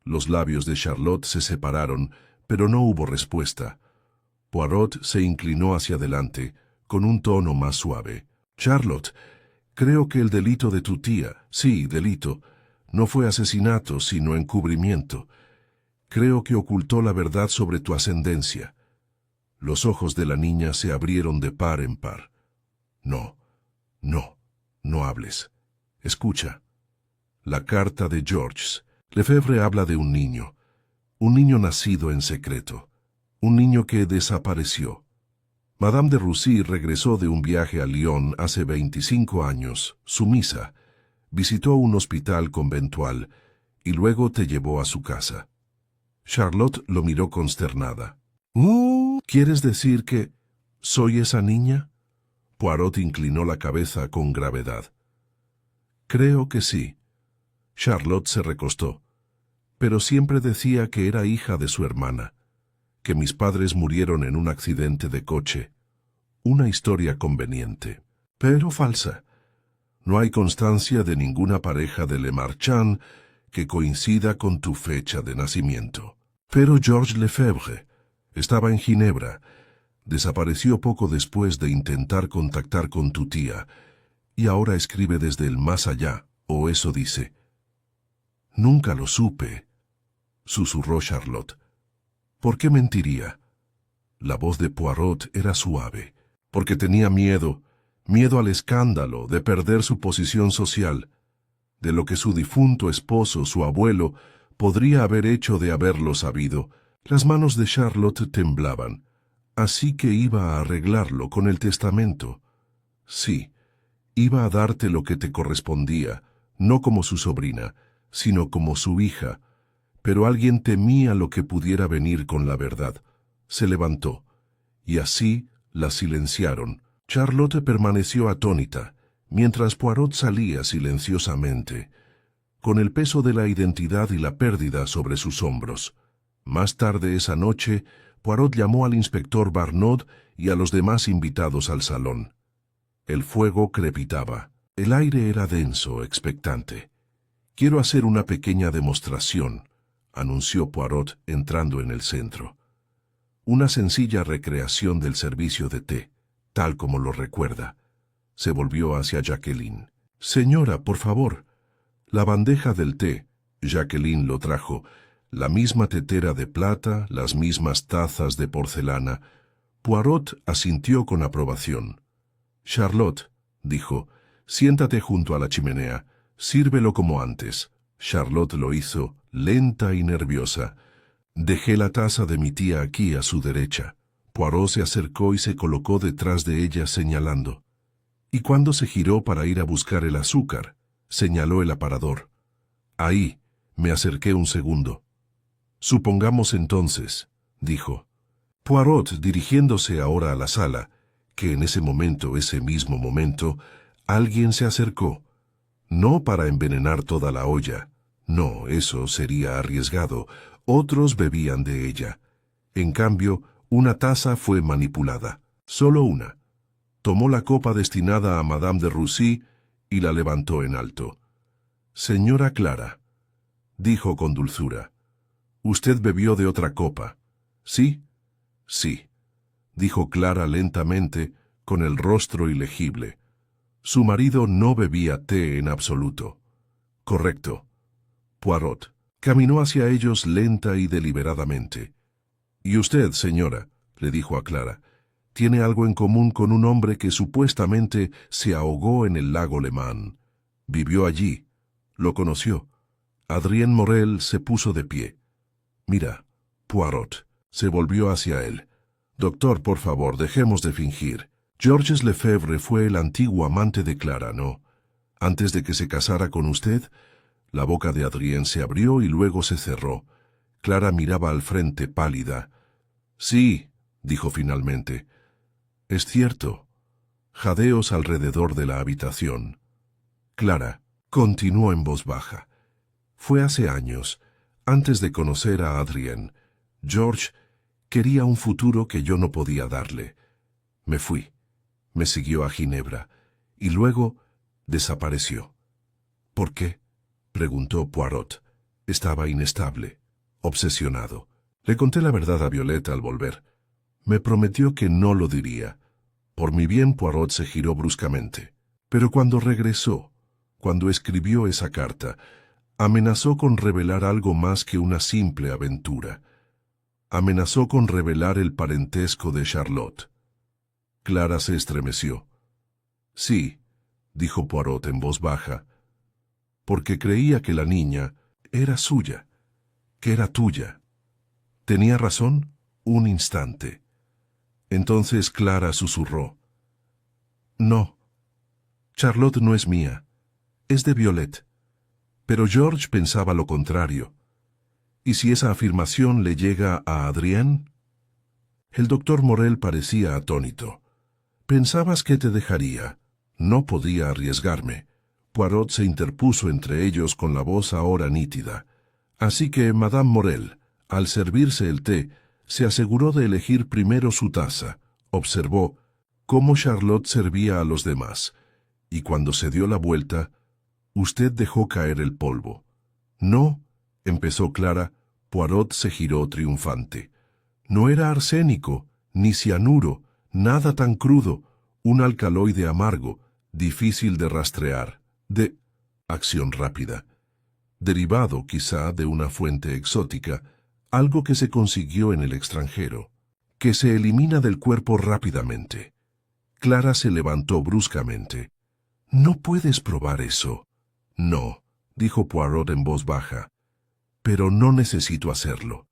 Los labios de Charlotte se separaron, pero no hubo respuesta. Poirot se inclinó hacia adelante, con un tono más suave. Charlotte, creo que el delito de tu tía, sí, delito, no fue asesinato, sino encubrimiento. Creo que ocultó la verdad sobre tu ascendencia. Los ojos de la niña se abrieron de par en par. No, no hables. Escucha. La carta de Georges. Lefebvre habla de un niño nacido en secreto, un niño que desapareció. Madame de Russie regresó de un viaje a Lyon hace 25 años, sumisa, visitó un hospital conventual y luego te llevó a su casa. Charlotte lo miró consternada. ¿Quieres decir que soy esa niña? Poirot inclinó la cabeza con gravedad. Creo que sí. Charlotte se recostó. Pero siempre decía que era hija de su hermana, que mis padres murieron en un accidente de coche. Una historia conveniente, pero falsa. No hay constancia de ninguna pareja de Le Marchand que coincida con tu fecha de nacimiento. Pero Georges Lefebvre estaba en Ginebra. Desapareció poco después de intentar contactar con tu tía, y ahora escribe desde el más allá, o eso dice. Nunca lo supe, susurró Charlotte. ¿Por qué mentiría? La voz de Poirot era suave, porque tenía miedo al escándalo de perder su posición social, de lo que su difunto esposo, su abuelo, podría haber hecho de haberlo sabido. Las manos de Charlotte temblaban, así que iba a arreglarlo con el testamento. Sí, iba a darte lo que te correspondía, no como su sobrina, sino como su hija, Pero alguien temía lo que pudiera venir con la verdad. Se levantó, y así la silenciaron. Charlotte permaneció atónita, mientras Poirot salía silenciosamente, con el peso de la identidad y la pérdida sobre sus hombros. Más tarde esa noche, Poirot llamó al inspector Barnod y a los demás invitados al salón. El fuego crepitaba. El aire era denso, expectante. «Quiero hacer una pequeña demostración», anunció Poirot entrando en el centro. Una sencilla recreación del servicio de té, tal como lo recuerda. Se volvió hacia Jacqueline. «Señora, por favor». La bandeja del té. Jacqueline lo trajo. La misma tetera de plata, las mismas tazas de porcelana. Poirot asintió con aprobación. «Charlotte», dijo, «siéntate junto a la chimenea. Sírvelo como antes». Charlotte lo hizo, lenta y nerviosa. «Dejé la taza de mi tía aquí a su derecha». Poirot se acercó y se colocó detrás de ella señalando. Y cuando se giró para ir a buscar el azúcar, señaló el aparador. «Ahí», me acerqué un segundo. «Supongamos entonces», dijo. Poirot, dirigiéndose ahora a la sala, que en ese mismo momento, alguien se acercó. No para envenenar toda la olla. No, eso sería arriesgado. Otros bebían de ella. En cambio, una taza fue manipulada. Solo una. Tomó la copa destinada a Madame de Roussy y la levantó en alto. «Señora Clara», dijo con dulzura, «usted bebió de otra copa». «¿Sí?» «Sí», dijo Clara lentamente, con el rostro ilegible. Su marido no bebía té en absoluto. «Correcto». Poirot caminó hacia ellos lenta y deliberadamente. «Y usted, señora», le dijo a Clara, «tiene algo en común con un hombre que supuestamente se ahogó en el lago Le Mans. Vivió allí. Lo conoció». Adrien Morel se puso de pie. «Mira, Poirot», se volvió hacia él. «Doctor, por favor, dejemos de fingir. Georges Lefebvre fue el antiguo amante de Clara, ¿no? Antes de que se casara con usted». La boca de Adrien se abrió y luego se cerró. Clara miraba al frente pálida. «Sí», dijo finalmente. «Es cierto». Jadeos alrededor de la habitación. Clara continuó en voz baja. «Fue hace años, antes de conocer a Adrien. George quería un futuro que yo no podía darle. Me fui. Me siguió a Ginebra. Y luego desapareció». «¿Por qué?», preguntó Poirot. Estaba inestable, obsesionado. Le conté la verdad a Violeta al volver. Me prometió que no lo diría. Por mi bien, Poirot se giró bruscamente. Pero cuando regresó, cuando escribió esa carta, amenazó con revelar algo más que una simple aventura. Amenazó con revelar el parentesco de Charlotte. Clara se estremeció. «Sí», dijo Poirot en voz baja, «porque creía que la niña era suya, que era tuya». ¿Tenía razón? Un instante. Entonces Clara susurró. «No, Charlotte no es mía, es de Violet». Pero George pensaba lo contrario. ¿Y si esa afirmación le llega a Adrien? El doctor Morel parecía atónito. «¿Pensabas que te dejaría? No podía arriesgarme». Poirot se interpuso entre ellos con la voz ahora nítida. Así que Madame Morel, al servirse el té, se aseguró de elegir primero su taza, observó cómo Charlotte servía a los demás, y cuando se dio la vuelta, usted dejó caer el polvo. «No», empezó Clara. Poirot se giró triunfante. «No era arsénico, ni cianuro, nada tan crudo, un alcaloide amargo, difícil de rastrear, de acción rápida, derivado quizá de una fuente exótica, algo que se consiguió en el extranjero, que se elimina del cuerpo rápidamente». Clara se levantó bruscamente. «No puedes probar eso». «No», dijo Poirot en voz baja, «pero no necesito hacerlo.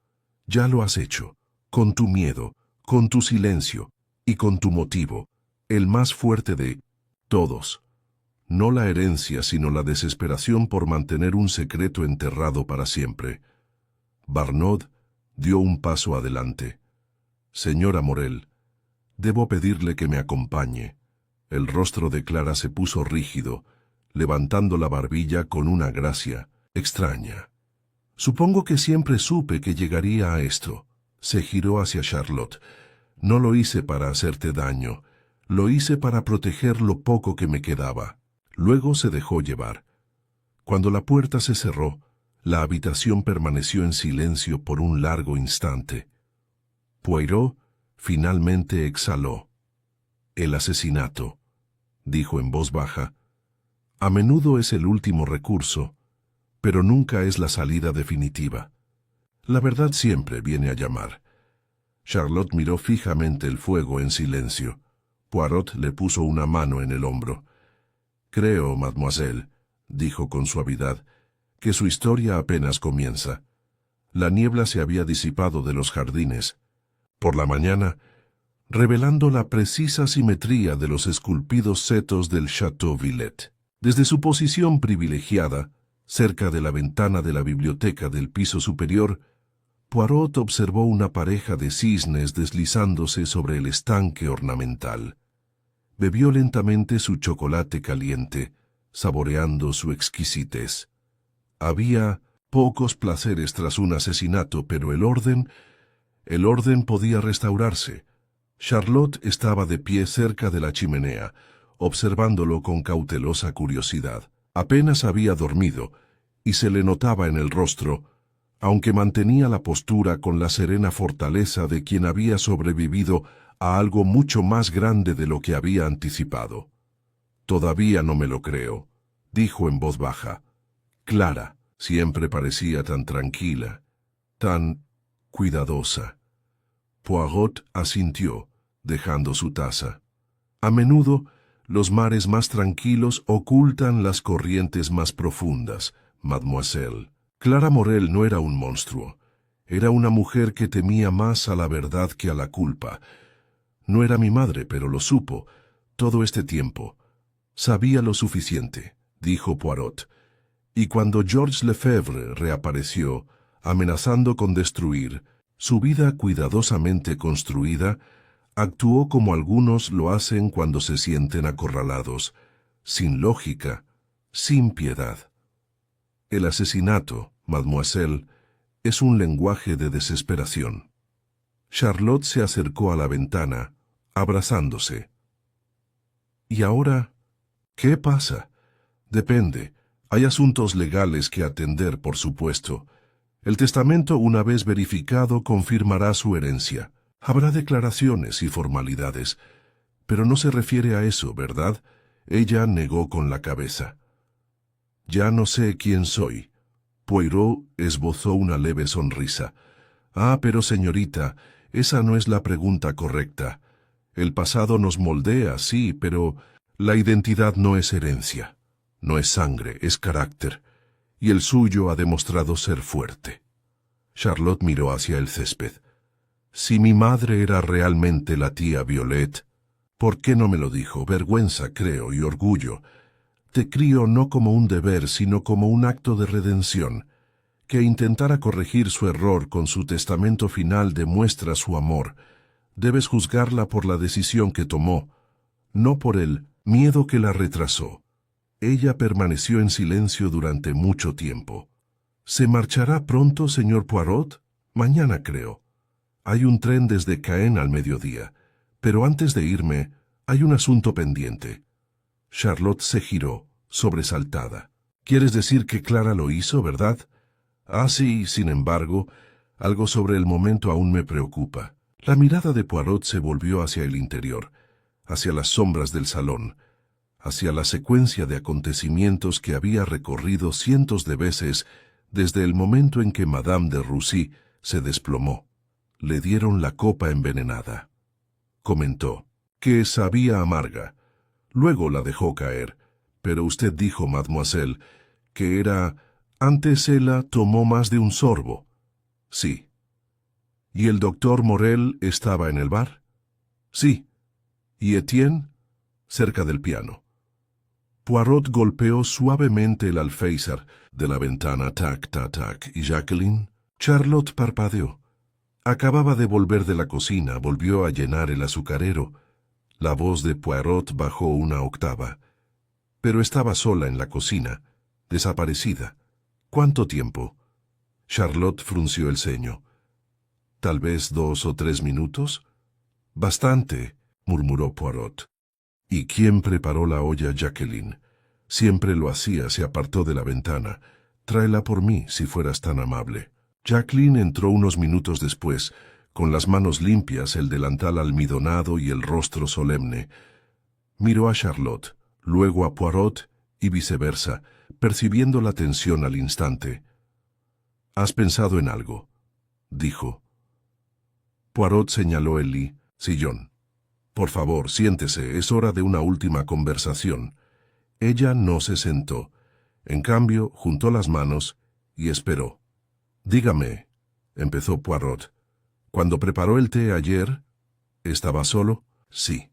Ya lo has hecho, con tu miedo, con tu silencio y con tu motivo, el más fuerte de todos. No la herencia, sino la desesperación por mantener un secreto enterrado para siempre. Barnaud dio un paso adelante. Señora Morel, debo pedirle que me acompañe. El rostro de Clara se puso rígido, levantando la barbilla con una gracia extraña. Supongo que siempre supe que llegaría a esto. Se giró hacia Charlotte. No lo hice para hacerte daño. Lo hice para proteger lo poco que me quedaba. Luego se dejó llevar. Cuando la puerta se cerró, la habitación permaneció en silencio por un largo instante. Poirot finalmente exhaló. El asesinato, dijo en voz baja. A menudo es el último recurso, pero nunca es la salida definitiva. La verdad siempre viene a llamar. Charlotte miró fijamente el fuego en silencio. Poirot le puso una mano en el hombro. Creo, mademoiselle, dijo con suavidad, que su historia apenas comienza. La niebla se había disipado de los jardines. Por la mañana, revelando la precisa simetría de los esculpidos setos del Château Villette. Desde su posición privilegiada, cerca de la ventana de la biblioteca del piso superior, Poirot observó una pareja de cisnes deslizándose sobre el estanque ornamental. Bebió lentamente su chocolate caliente, saboreando su exquisitez. Había pocos placeres tras un asesinato, pero el orden podía restaurarse. Charlotte estaba de pie cerca de la chimenea, observándolo con cautelosa curiosidad. Apenas había dormido, y se le notaba en el rostro, aunque mantenía la postura con la serena fortaleza de quien había sobrevivido a algo mucho más grande de lo que había anticipado. «Todavía no me lo creo», dijo en voz baja. Clara siempre parecía tan tranquila, tan cuidadosa. Poirot asintió, dejando su taza. A menudo, los mares más tranquilos ocultan las corrientes más profundas, mademoiselle. Clara Morel no era un monstruo. Era una mujer que temía más a la verdad que a la culpa. No era mi madre, pero lo supo. Todo este tiempo. Sabía lo suficiente, dijo Poirot. Y cuando Georges Lefebvre reapareció, amenazando con destruir su vida cuidadosamente construida, actuó como algunos lo hacen cuando se sienten acorralados, sin lógica, sin piedad. El asesinato, mademoiselle, es un lenguaje de desesperación. Charlotte se acercó a la ventana, abrazándose. ¿Y ahora qué pasa? Depende. Hay asuntos legales que atender, por supuesto. El testamento, una vez verificado, confirmará su herencia. Habrá declaraciones y formalidades, pero no se refiere a eso, ¿verdad? Ella negó con la cabeza. Ya no sé quién soy. Poirot esbozó una leve sonrisa. Ah, pero señorita, esa no es la pregunta correcta. El pasado nos moldea, sí, pero la identidad no es herencia. No es sangre, es carácter. Y el suyo ha demostrado ser fuerte. Charlotte miró hacia el césped. Si mi madre era realmente la tía Violet, ¿por qué no me lo dijo? Vergüenza, creo, y orgullo. Te crío no como un deber, sino como un acto de redención. Que intentara corregir su error con su testamento final demuestra su amor. Debes juzgarla por la decisión que tomó, no por el miedo que la retrasó. Ella permaneció en silencio durante mucho tiempo. ¿Se marchará pronto, señor Poirot? Mañana, creo. Hay un tren desde Caen al mediodía, pero antes de irme, hay un asunto pendiente. Charlotte se giró, sobresaltada. ¿Quieres decir que Clara lo hizo, verdad? Ah, sí, sin embargo, algo sobre el momento aún me preocupa. La mirada de Poirot se volvió hacia el interior, hacia las sombras del salón, hacia la secuencia de acontecimientos que había recorrido cientos de veces desde el momento en que Madame de Roucy se desplomó. Le dieron la copa envenenada. Comentó, que sabía amarga. Luego la dejó caer, pero usted dijo, mademoiselle, que era... Antes ella tomó más de un sorbo. Sí. ¿Y el doctor Morel estaba en el bar? Sí. ¿Y Etienne? Cerca del piano. Poirot golpeó suavemente el alféizar de la ventana, tac, tac, tac. ¿Y Jacqueline? Charlotte parpadeó. Acababa de volver de la cocina, volvió a llenar el azucarero. La voz de Poirot bajó una octava. Pero estaba sola en la cocina, desaparecida. ¿Cuánto tiempo? Charlotte frunció el ceño. ¿Tal vez 2 o 3 minutos? Bastante, murmuró Poirot. ¿Y quién preparó la olla, Jacqueline? Siempre lo hacía, se apartó de la ventana. Tráela por mí, si fueras tan amable. Jacqueline entró unos minutos después, con las manos limpias, el delantal almidonado y el rostro solemne. Miró a Charlotte, luego a Poirot y viceversa, percibiendo la tensión al instante. «¿Has pensado en algo?», dijo. Poirot señaló el sillón. «Por favor, siéntese, es hora de una última conversación». Ella no se sentó. En cambio, juntó las manos y esperó. «Dígame», empezó Poirot. «Cuando preparó el té ayer, ¿estaba solo?». «Sí».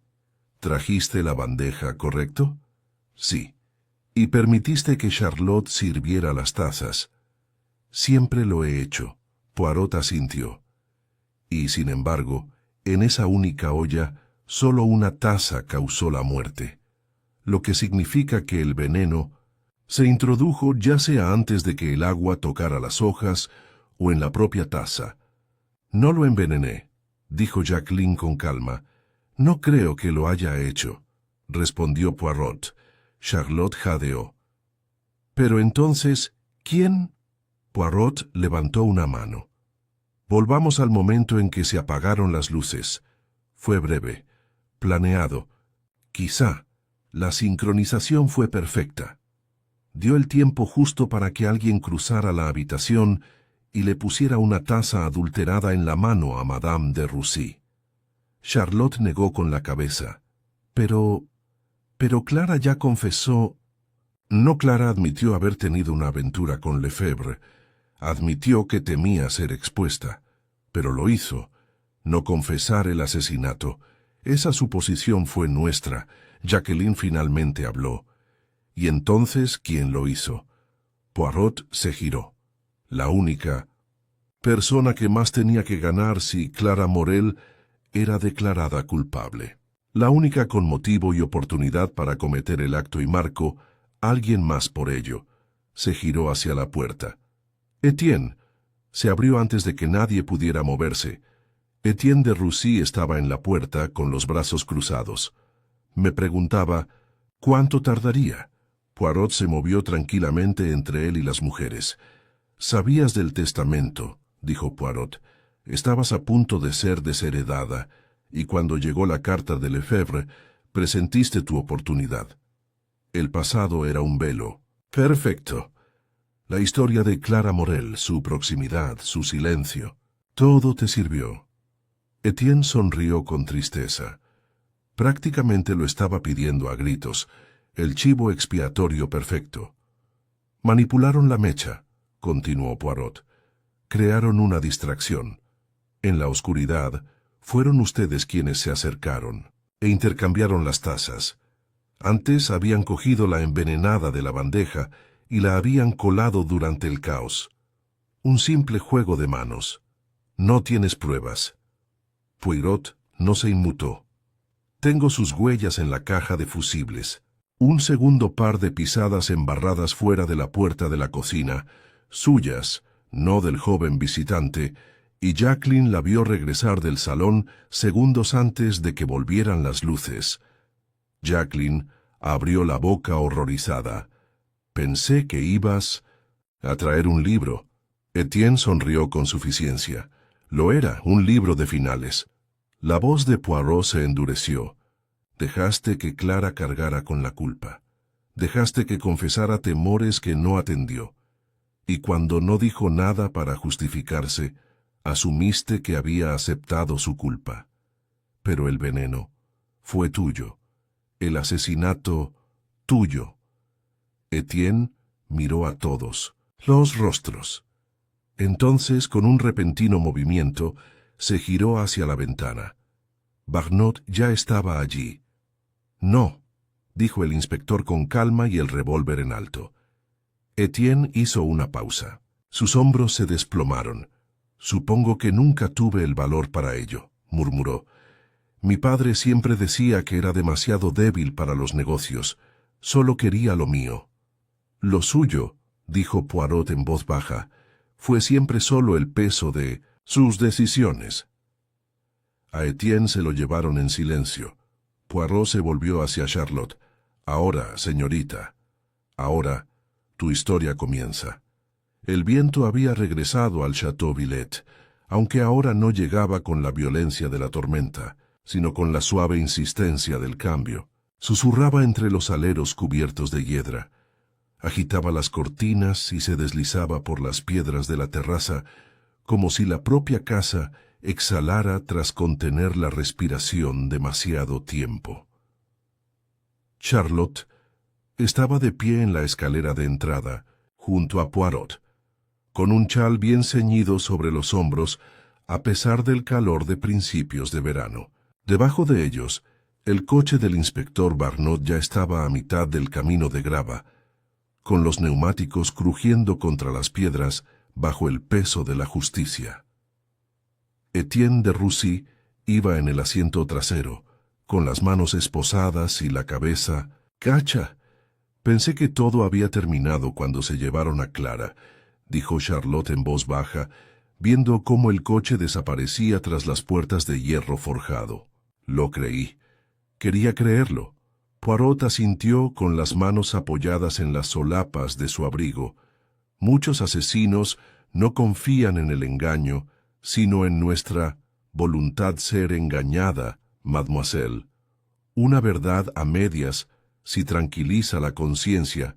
«Trajiste la bandeja, ¿correcto?». «Sí». «¿Y permitiste que Charlotte sirviera las tazas?». «Siempre lo he hecho», Poirot asintió. «Y, sin embargo, en esa única olla, solo una taza causó la muerte, lo que significa que el veneno se introdujo ya sea antes de que el agua tocara las hojas o en la propia taza». «No lo envenené», dijo Jacqueline con calma. «No creo que lo haya hecho», respondió Poirot. Charlotte jadeó. «Pero entonces, ¿quién?». Poirot levantó una mano. «Volvamos al momento en que se apagaron las luces. Fue breve, planeado. Quizá la sincronización fue perfecta. Dio el tiempo justo para que alguien cruzara la habitación y le pusiera una taza adulterada en la mano a Madame de Russie». Charlotte negó con la cabeza. Pero Clara ya confesó. No, Clara admitió haber tenido una aventura con Lefebvre. Admitió que temía ser expuesta, pero lo hizo. No confesar el asesinato. Esa suposición fue nuestra. Jacqueline finalmente habló. ¿Y entonces quién lo hizo? Poirot se giró. La única persona que más tenía que ganar si Clara Morel era declarada culpable. La única con motivo y oportunidad para cometer el acto y marco, alguien más por ello. Se giró hacia la puerta. «Etienne». Se abrió antes de que nadie pudiera moverse. Etienne de Russie estaba en la puerta con los brazos cruzados. Me preguntaba, ¿cuánto tardaría? Poirot se movió tranquilamente entre él y las mujeres. «Sabías del testamento», dijo Poirot. «Estabas a punto de ser desheredada, y cuando llegó la carta de Lefebvre, presentiste tu oportunidad. El pasado era un velo». «Perfecto». La historia de Clara Morel, su proximidad, su silencio, todo te sirvió. Etienne sonrió con tristeza. Prácticamente lo estaba pidiendo a gritos, el chivo expiatorio perfecto. «Manipularon la mecha», continuó Poirot. «Crearon una distracción. En la oscuridad, fueron ustedes quienes se acercaron e intercambiaron las tazas. Antes habían cogido la envenenada de la bandeja y la habían colado durante el caos. Un simple juego de manos. No tienes pruebas». Poirot no se inmutó. «Tengo sus huellas en la caja de fusibles». Un segundo par de pisadas embarradas fuera de la puerta de la cocina, suyas, no del joven visitante, y Jacqueline la vio regresar del salón segundos antes de que volvieran las luces. Jacqueline abrió la boca horrorizada. «Pensé que ibas a traer un libro». Etienne sonrió con suficiencia. Lo era, un libro de finales. La voz de Poirot se endureció. «Dejaste que Clara cargara con la culpa. Dejaste que confesara temores que no atendió. Y cuando no dijo nada para justificarse, asumiste que había aceptado su culpa. Pero el veneno fue tuyo. El asesinato, tuyo». Etienne miró a todos, los rostros. Entonces, con un repentino movimiento, se giró hacia la ventana. Barnot ya estaba allí. «No», dijo el inspector con calma y el revólver en alto. Etienne hizo una pausa. Sus hombros se desplomaron. Supongo que nunca tuve el valor para ello, murmuró. Mi padre siempre decía que era demasiado débil para los negocios. Solo quería lo mío. Lo suyo, dijo Poirot en voz baja, fue siempre solo el peso de sus decisiones. A Etienne se lo llevaron en silencio. Poirot se volvió hacia Charlotte. Ahora, señorita. Ahora, tu historia comienza. El viento había regresado al Château Villette, aunque ahora no llegaba con la violencia de la tormenta, sino con la suave insistencia del cambio. Susurraba entre los aleros cubiertos de hiedra. Agitaba las cortinas y se deslizaba por las piedras de la terraza, como si la propia casa exhalara tras contener la respiración demasiado tiempo. Charlotte estaba de pie en la escalera de entrada, junto a Poirot, con un chal bien ceñido sobre los hombros, a pesar del calor de principios de verano. Debajo de ellos, el coche del inspector Barnot ya estaba a mitad del camino de grava, con los neumáticos crujiendo contra las piedras bajo el peso de la justicia. Etienne de Russie iba en el asiento trasero, con las manos esposadas y la cabeza. «¡Cacha! Pensé que todo había terminado cuando se llevaron a Clara», dijo Charlotte en voz baja, viendo cómo el coche desaparecía tras las puertas de hierro forjado. Lo creí. Quería creerlo. Poirot asintió con las manos apoyadas en las solapas de su abrigo. Muchos asesinos no confían en el engaño, sino en nuestra voluntad ser engañada, mademoiselle. Una verdad a medias, si tranquiliza la conciencia,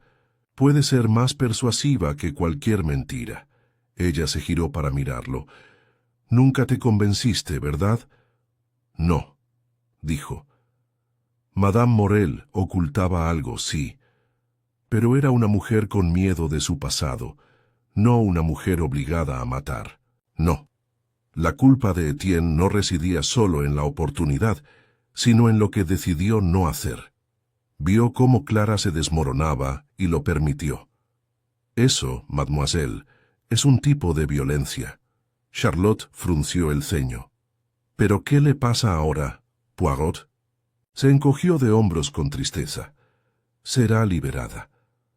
puede ser más persuasiva que cualquier mentira. Ella se giró para mirarlo. «Nunca te convenciste, ¿verdad?» «No», dijo. Madame Morel ocultaba algo, sí, pero era una mujer con miedo de su pasado, no una mujer obligada a matar. No. La culpa de Etienne no residía solo en la oportunidad, sino en lo que decidió no hacer. Vio cómo Clara se desmoronaba y lo permitió. Eso, mademoiselle, es un tipo de violencia. Charlotte frunció el ceño. ¿Pero qué le pasa ahora, Poirot? Se encogió de hombros con tristeza. Será liberada.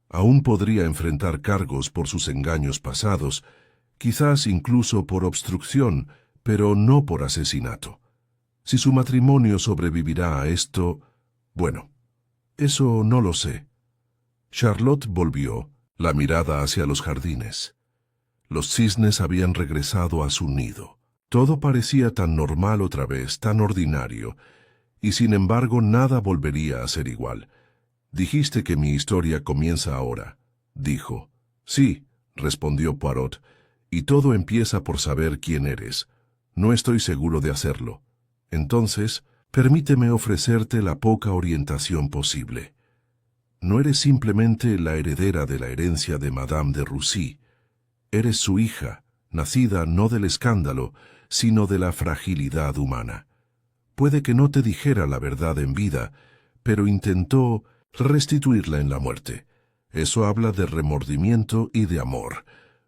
Aún podría enfrentar cargos por sus engaños pasados, quizás incluso por obstrucción, pero no por asesinato. Si su matrimonio sobrevivirá a esto, bueno, eso no lo sé. Charlotte volvió la mirada hacia los jardines. Los cisnes habían regresado a su nido. Todo parecía tan normal otra vez, tan ordinario, y sin embargo nada volvería a ser igual. «Dijiste que mi historia comienza ahora», dijo. «Sí», respondió Poirot, «y todo empieza por saber quién eres. No estoy seguro de hacerlo. Entonces, permíteme ofrecerte la poca orientación posible. No eres simplemente la heredera de la herencia de Madame de Russie. Eres su hija, nacida no del escándalo, sino de la fragilidad humana. Puede que no te dijera la verdad en vida, pero intentó restituirla en la muerte. Eso habla de remordimiento y de amor».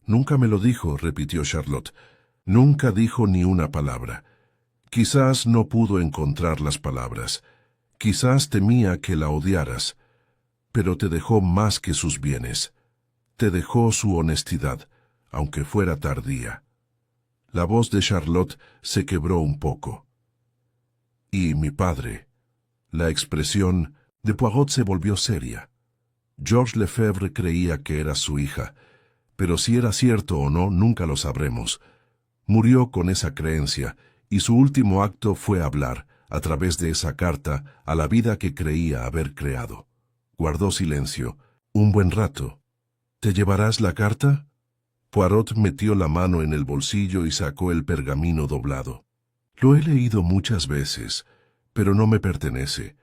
«Nunca me lo dijo», repitió Charlotte. «Nunca dijo ni una palabra. Quizás no pudo encontrar las palabras. Quizás temía que la odiaras. Pero te dejó más que sus bienes. Te dejó su honestidad, aunque fuera tardía». La voz de Charlotte se quebró un poco. «Y mi padre». La expresión de Poirot se volvió seria. Georges Lefebvre creía que era su hija, pero si era cierto o no, nunca lo sabremos. Murió con esa creencia, y su último acto fue hablar, a través de esa carta, a la vida que creía haber creado. Guardó silencio, un buen rato. «¿Te llevarás la carta?» Poirot metió la mano en el bolsillo y sacó el pergamino doblado. «Lo he leído muchas veces, pero no me pertenece».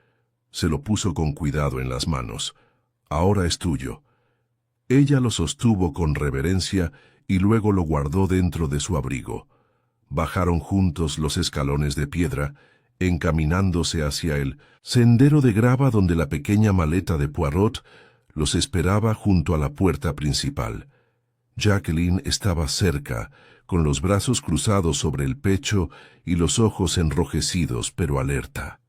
Se lo puso con cuidado en las manos. «Ahora es tuyo». Ella lo sostuvo con reverencia y luego lo guardó dentro de su abrigo. Bajaron juntos los escalones de piedra, encaminándose hacia el sendero de grava donde la pequeña maleta de Poirot los esperaba junto a la puerta principal. Jacqueline estaba cerca, con los brazos cruzados sobre el pecho y los ojos enrojecidos pero alerta.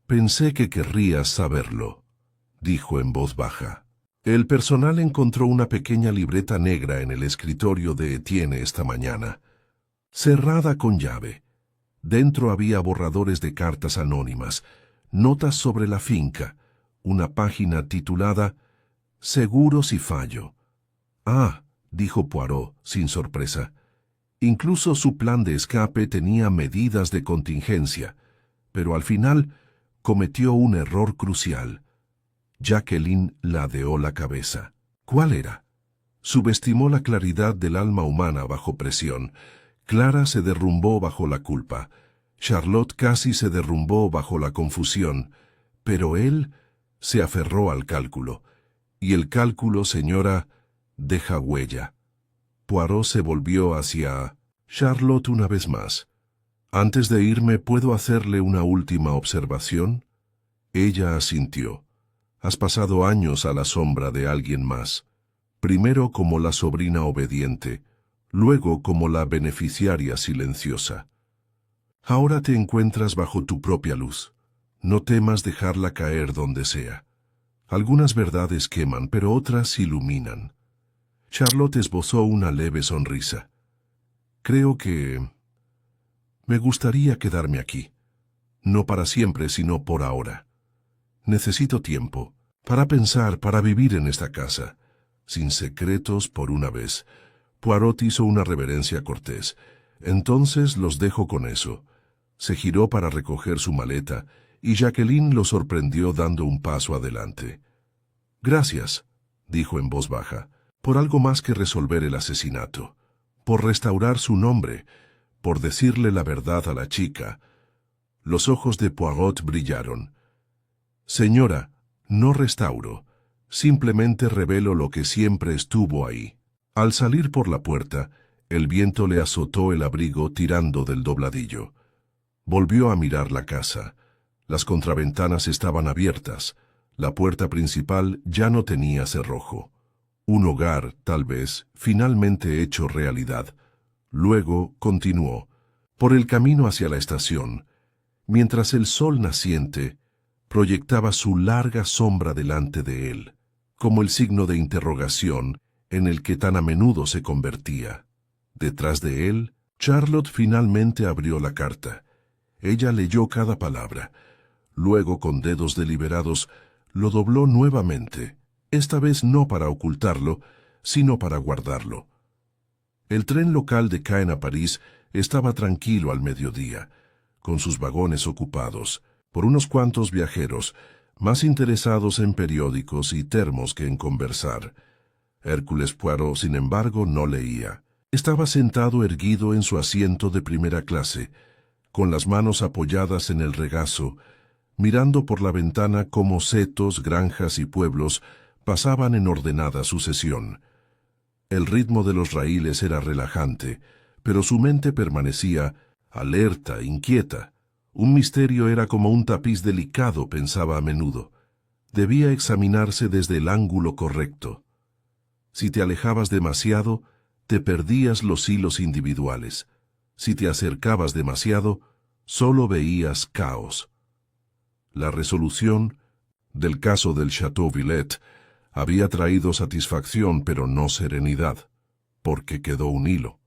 «Pensé que querrías saberlo», dijo en voz baja. El personal encontró una pequeña libreta negra en el escritorio de Etienne esta mañana, cerrada con llave. Dentro había borradores de cartas anónimas, notas sobre la finca, una página titulada «Seguros y fallo». «Ah», dijo Poirot, sin sorpresa. Incluso su plan de escape tenía medidas de contingencia, pero al final cometió un error crucial. Jacqueline ladeó la cabeza. ¿Cuál era? Subestimó la claridad del alma humana bajo presión. Clara se derrumbó bajo la culpa. Charlotte casi se derrumbó bajo la confusión. Pero él se aferró al cálculo. Y el cálculo, señora, deja huella. Poirot se volvió hacia Charlotte una vez más. «Antes de irme, ¿puedo hacerle una última observación?» Ella asintió. «Has pasado años a la sombra de alguien más. Primero como la sobrina obediente, luego como la beneficiaria silenciosa. Ahora te encuentras bajo tu propia luz. No temas dejarla caer donde sea. Algunas verdades queman, pero otras iluminan». Charlotte esbozó una leve sonrisa. «Creo que me gustaría quedarme aquí. No para siempre, sino por ahora. Necesito tiempo para pensar, para vivir en esta casa, sin secretos por una vez». Poirot hizo una reverencia cortés. «Entonces los dejo con eso». Se giró para recoger su maleta y Jacqueline lo sorprendió dando un paso adelante. «Gracias», dijo en voz baja, «por algo más que resolver el asesinato, por restaurar su nombre, por decirle la verdad a la chica». Los ojos de Poirot brillaron. «Señora, no restauro, simplemente revelo lo que siempre estuvo ahí». Al salir por la puerta, el viento le azotó el abrigo tirando del dobladillo. Volvió a mirar la casa. Las contraventanas estaban abiertas. La puerta principal ya no tenía cerrojo. Un hogar, tal vez, finalmente hecho realidad. Luego continuó, por el camino hacia la estación, mientras el sol naciente proyectaba su larga sombra delante de él, como el signo de interrogación en el que tan a menudo se convertía. Detrás de él, Charlotte finalmente abrió la carta. Ella leyó cada palabra. Luego, con dedos deliberados, lo dobló nuevamente, esta vez no para ocultarlo, sino para guardarlo. El tren local de Caen a París estaba tranquilo al mediodía, con sus vagones ocupados por unos cuantos viajeros, más interesados en periódicos y termos que en conversar. Hércules Poirot, sin embargo, no leía. Estaba sentado erguido en su asiento de primera clase, con las manos apoyadas en el regazo, mirando por la ventana cómo setos, granjas y pueblos pasaban en ordenada sucesión. El ritmo de los raíles era relajante, pero su mente permanecía alerta, inquieta. Un misterio era como un tapiz delicado, pensaba a menudo. Debía examinarse desde el ángulo correcto. Si te alejabas demasiado, te perdías los hilos individuales. Si te acercabas demasiado, solo veías caos. La resolución del caso del Château Villette había traído satisfacción, pero no serenidad, porque quedó un hilo,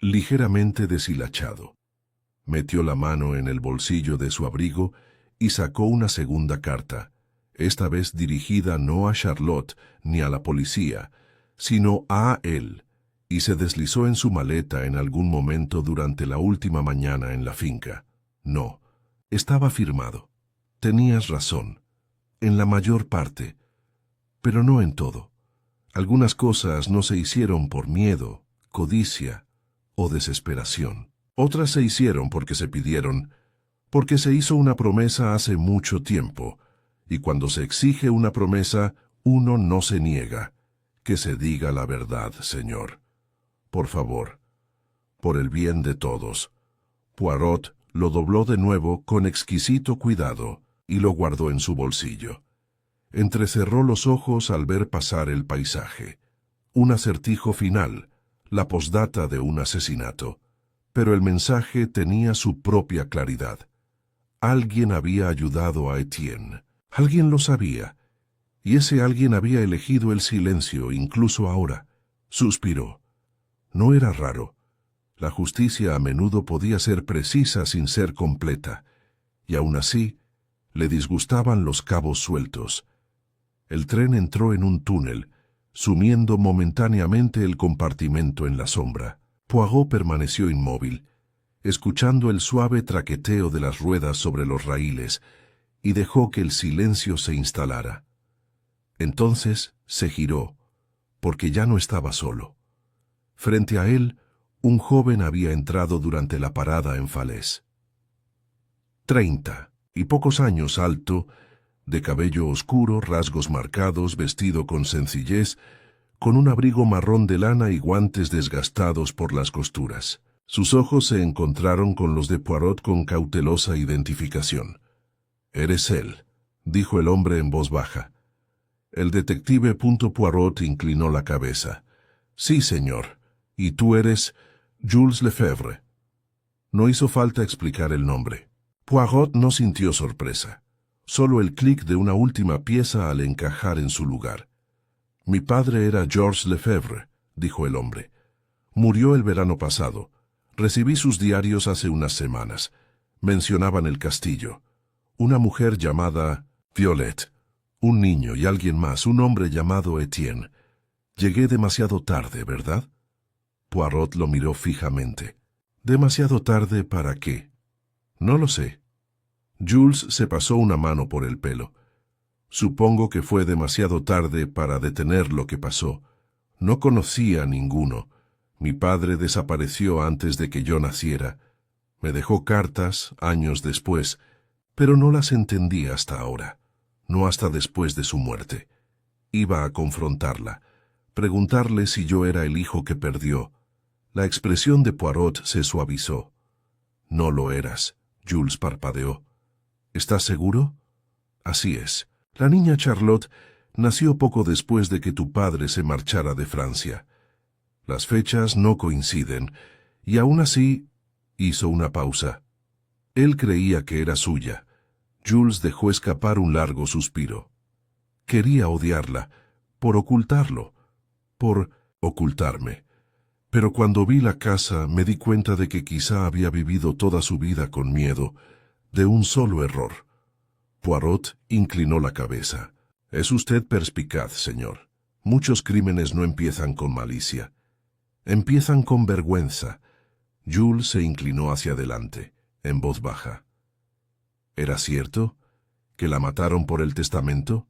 ligeramente deshilachado. Metió la mano en el bolsillo de su abrigo y sacó una segunda carta, esta vez dirigida no a Charlotte ni a la policía, sino a él, y se deslizó en su maleta en algún momento durante la última mañana en la finca. No, estaba firmado. Tenías razón, en la mayor parte, pero no en todo. Algunas cosas no se hicieron por miedo, codicia o desesperación. Otras se hicieron porque se pidieron, porque se hizo una promesa hace mucho tiempo, y cuando se exige una promesa, uno no se niega. Que se diga la verdad, señor. Por favor, por el bien de todos. Poirot lo dobló de nuevo con exquisito cuidado y lo guardó en su bolsillo. Entrecerró los ojos al ver pasar el paisaje. Un acertijo final, la postdata de un asesinato, pero el mensaje tenía su propia claridad. Alguien había ayudado a Etienne. Alguien lo sabía, y ese alguien había elegido el silencio incluso ahora. Suspiró. No era raro. La justicia a menudo podía ser precisa sin ser completa, y aún así le disgustaban los cabos sueltos. El tren entró en un túnel, sumiendo momentáneamente el compartimento en la sombra. Poirot permaneció inmóvil, escuchando el suave traqueteo de las ruedas sobre los raíles, y dejó que el silencio se instalara. Entonces se giró, porque ya no estaba solo. Frente a él, un joven había entrado durante la parada en Falaise. 30 y pocos años, alto, de cabello oscuro, rasgos marcados, vestido con sencillez, con un abrigo marrón de lana y guantes desgastados por las costuras. Sus ojos se encontraron con los de Poirot con cautelosa identificación. «Eres él», dijo el hombre en voz baja. El detective Poirot inclinó la cabeza. «Sí, señor. ¿Y tú eres Jules Lefebvre?» No hizo falta explicar el nombre. Poirot no sintió sorpresa, solo el clic de una última pieza al encajar en su lugar. «Mi padre era Georges Lefebvre», dijo el hombre. «Murió el verano pasado. Recibí sus diarios hace unas semanas. Mencionaban el castillo. Una mujer llamada Violette, un niño y alguien más, un hombre llamado Etienne. Llegué demasiado tarde, ¿verdad?» Poirot lo miró fijamente. «¿Demasiado tarde para qué?» «No lo sé». Jules se pasó una mano por el pelo. «Supongo que fue demasiado tarde para detener lo que pasó. No conocía a ninguno. Mi padre desapareció antes de que yo naciera. Me dejó cartas años después, pero no las entendí hasta ahora, no hasta después de su muerte. Iba a confrontarla, preguntarle si yo era el hijo que perdió». La expresión de Poirot se suavizó. «No lo eras», Jules parpadeó. «¿Estás seguro?» «Así es. La niña Charlotte nació poco después de que tu padre se marchara de Francia. Las fechas no coinciden, y aún así...» Hizo una pausa. Él creía que era suya. Jules dejó escapar un largo suspiro. Quería odiarla, por ocultarlo, por ocultarme. Pero cuando vi la casa me di cuenta de que quizá había vivido toda su vida con miedo, de un solo error. Poirot inclinó la cabeza. «Es usted perspicaz, señor. Muchos crímenes no empiezan con malicia. Empiezan con vergüenza». Jules se inclinó hacia adelante, en voz baja. «¿Era cierto? ¿Que la mataron por el testamento?»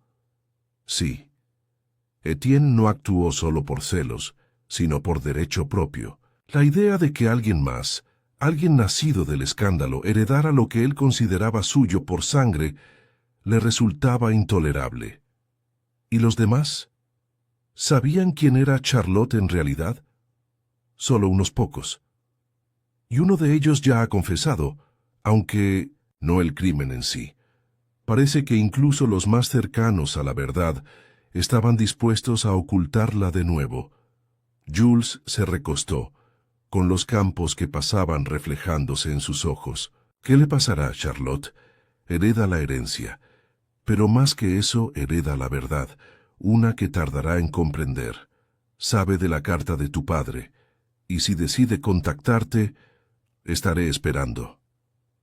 «Sí». Etienne no actuó solo por celos, sino por derecho propio. La idea de que alguien más, alguien nacido del escándalo, heredara lo que él consideraba suyo por sangre, le resultaba intolerable. ¿Y los demás? ¿Sabían quién era Charlotte en realidad? Solo unos pocos. Y uno de ellos ya ha confesado, aunque no el crimen en sí. Parece que incluso los más cercanos a la verdad estaban dispuestos a ocultarla de nuevo. Jules se recostó, con los campos que pasaban reflejándose en sus ojos. ¿Qué le pasará a Charlotte? Hereda la herencia, pero más que eso hereda la verdad, una que tardará en comprender. Sabe de la carta de tu padre, y si decide contactarte, estaré esperando»,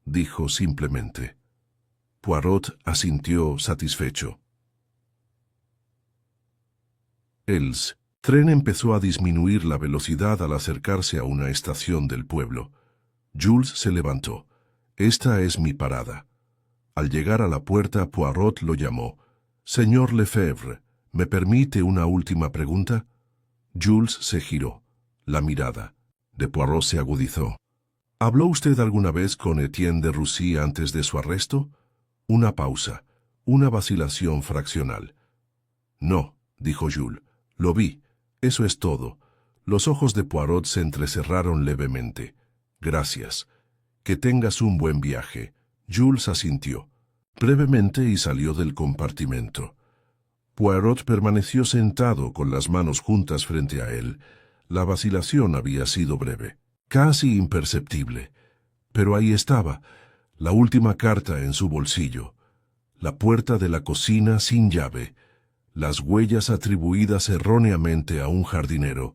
dijo simplemente. Poirot asintió satisfecho. El tren empezó a disminuir la velocidad al acercarse a una estación del pueblo. Jules se levantó. «Esta es mi parada». Al llegar a la puerta, Poirot lo llamó. «Señor Lefebvre, ¿me permite una última pregunta?» Jules se giró. La mirada de Poirot se agudizó. «¿Habló usted alguna vez con Etienne de Roussy antes de su arresto?» Una pausa, una vacilación fraccional. «No», dijo Jules. «Lo vi. Eso es todo». Los ojos de Poirot se entrecerraron levemente. «Gracias. Que tengas un buen viaje». Jules asintió brevemente y salió del compartimento. Poirot permaneció sentado con las manos juntas frente a él, La vacilación había sido breve, casi imperceptible, pero ahí estaba, la última carta en su bolsillo, la puerta de la cocina sin llave, las huellas atribuidas erróneamente a un jardinero.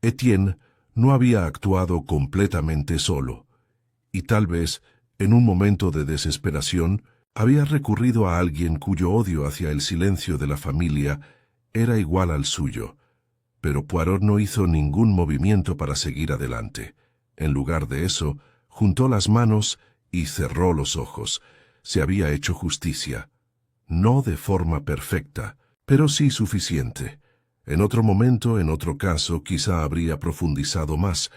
Etienne no había actuado completamente solo, y tal vez, en un momento de desesperación, había recurrido a alguien cuyo odio hacia el silencio de la familia era igual al suyo. Pero Poirot no hizo ningún movimiento para seguir adelante. En lugar de eso, juntó las manos y cerró los ojos. Se había hecho justicia. No de forma perfecta, pero sí suficiente. En otro momento, en otro caso, quizá habría profundizado más,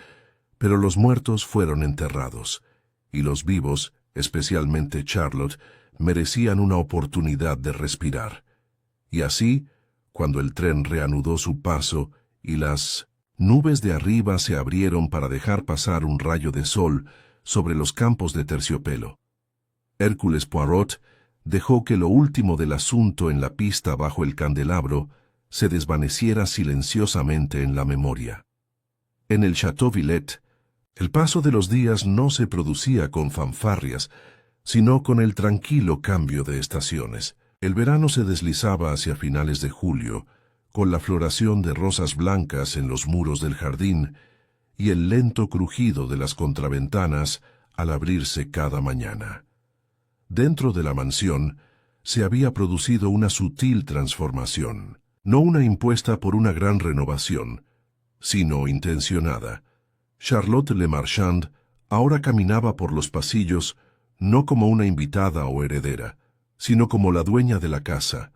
pero los muertos fueron enterrados, y los vivos, especialmente Charlotte, merecían una oportunidad de respirar. Y así, cuando el tren reanudó su paso y las nubes de arriba se abrieron para dejar pasar un rayo de sol sobre los campos de terciopelo, Hércules Poirot dejó que lo último del asunto en la pista bajo el candelabro se desvaneciera silenciosamente en la memoria. En el Château Villette, el paso de los días no se producía con fanfarrias, sino con el tranquilo cambio de estaciones. El verano se deslizaba hacia finales de julio, con la floración de rosas blancas en los muros del jardín y el lento crujido de las contraventanas al abrirse cada mañana. Dentro de la mansión se había producido una sutil transformación, no una impuesta por una gran renovación, sino intencionada. Charlotte Le Marchand ahora caminaba por los pasillos no como una invitada o heredera, sino como la dueña de la casa.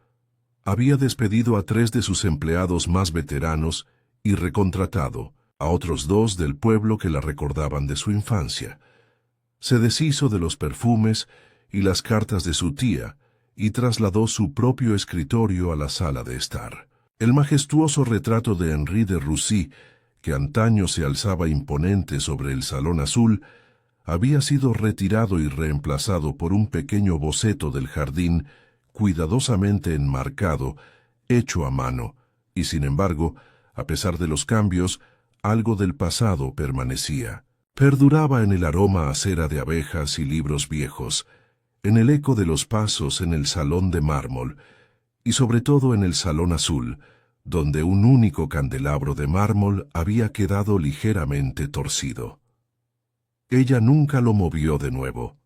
Había despedido a 3 de sus empleados más veteranos y recontratado a otros 2 del pueblo que la recordaban de su infancia. Se deshizo de los perfumes y las cartas de su tía y trasladó su propio escritorio a la sala de estar. El majestuoso retrato de Henri de Roussy, que antaño se alzaba imponente sobre el salón azul, había sido retirado y reemplazado por un pequeño boceto del jardín cuidadosamente enmarcado, hecho a mano, y sin embargo, a pesar de los cambios, algo del pasado permanecía. Perduraba en el aroma a cera de abejas y libros viejos, en el eco de los pasos en el salón de mármol, y sobre todo en el salón azul, donde un único candelabro de mármol había quedado ligeramente torcido. Ella nunca lo movió de nuevo.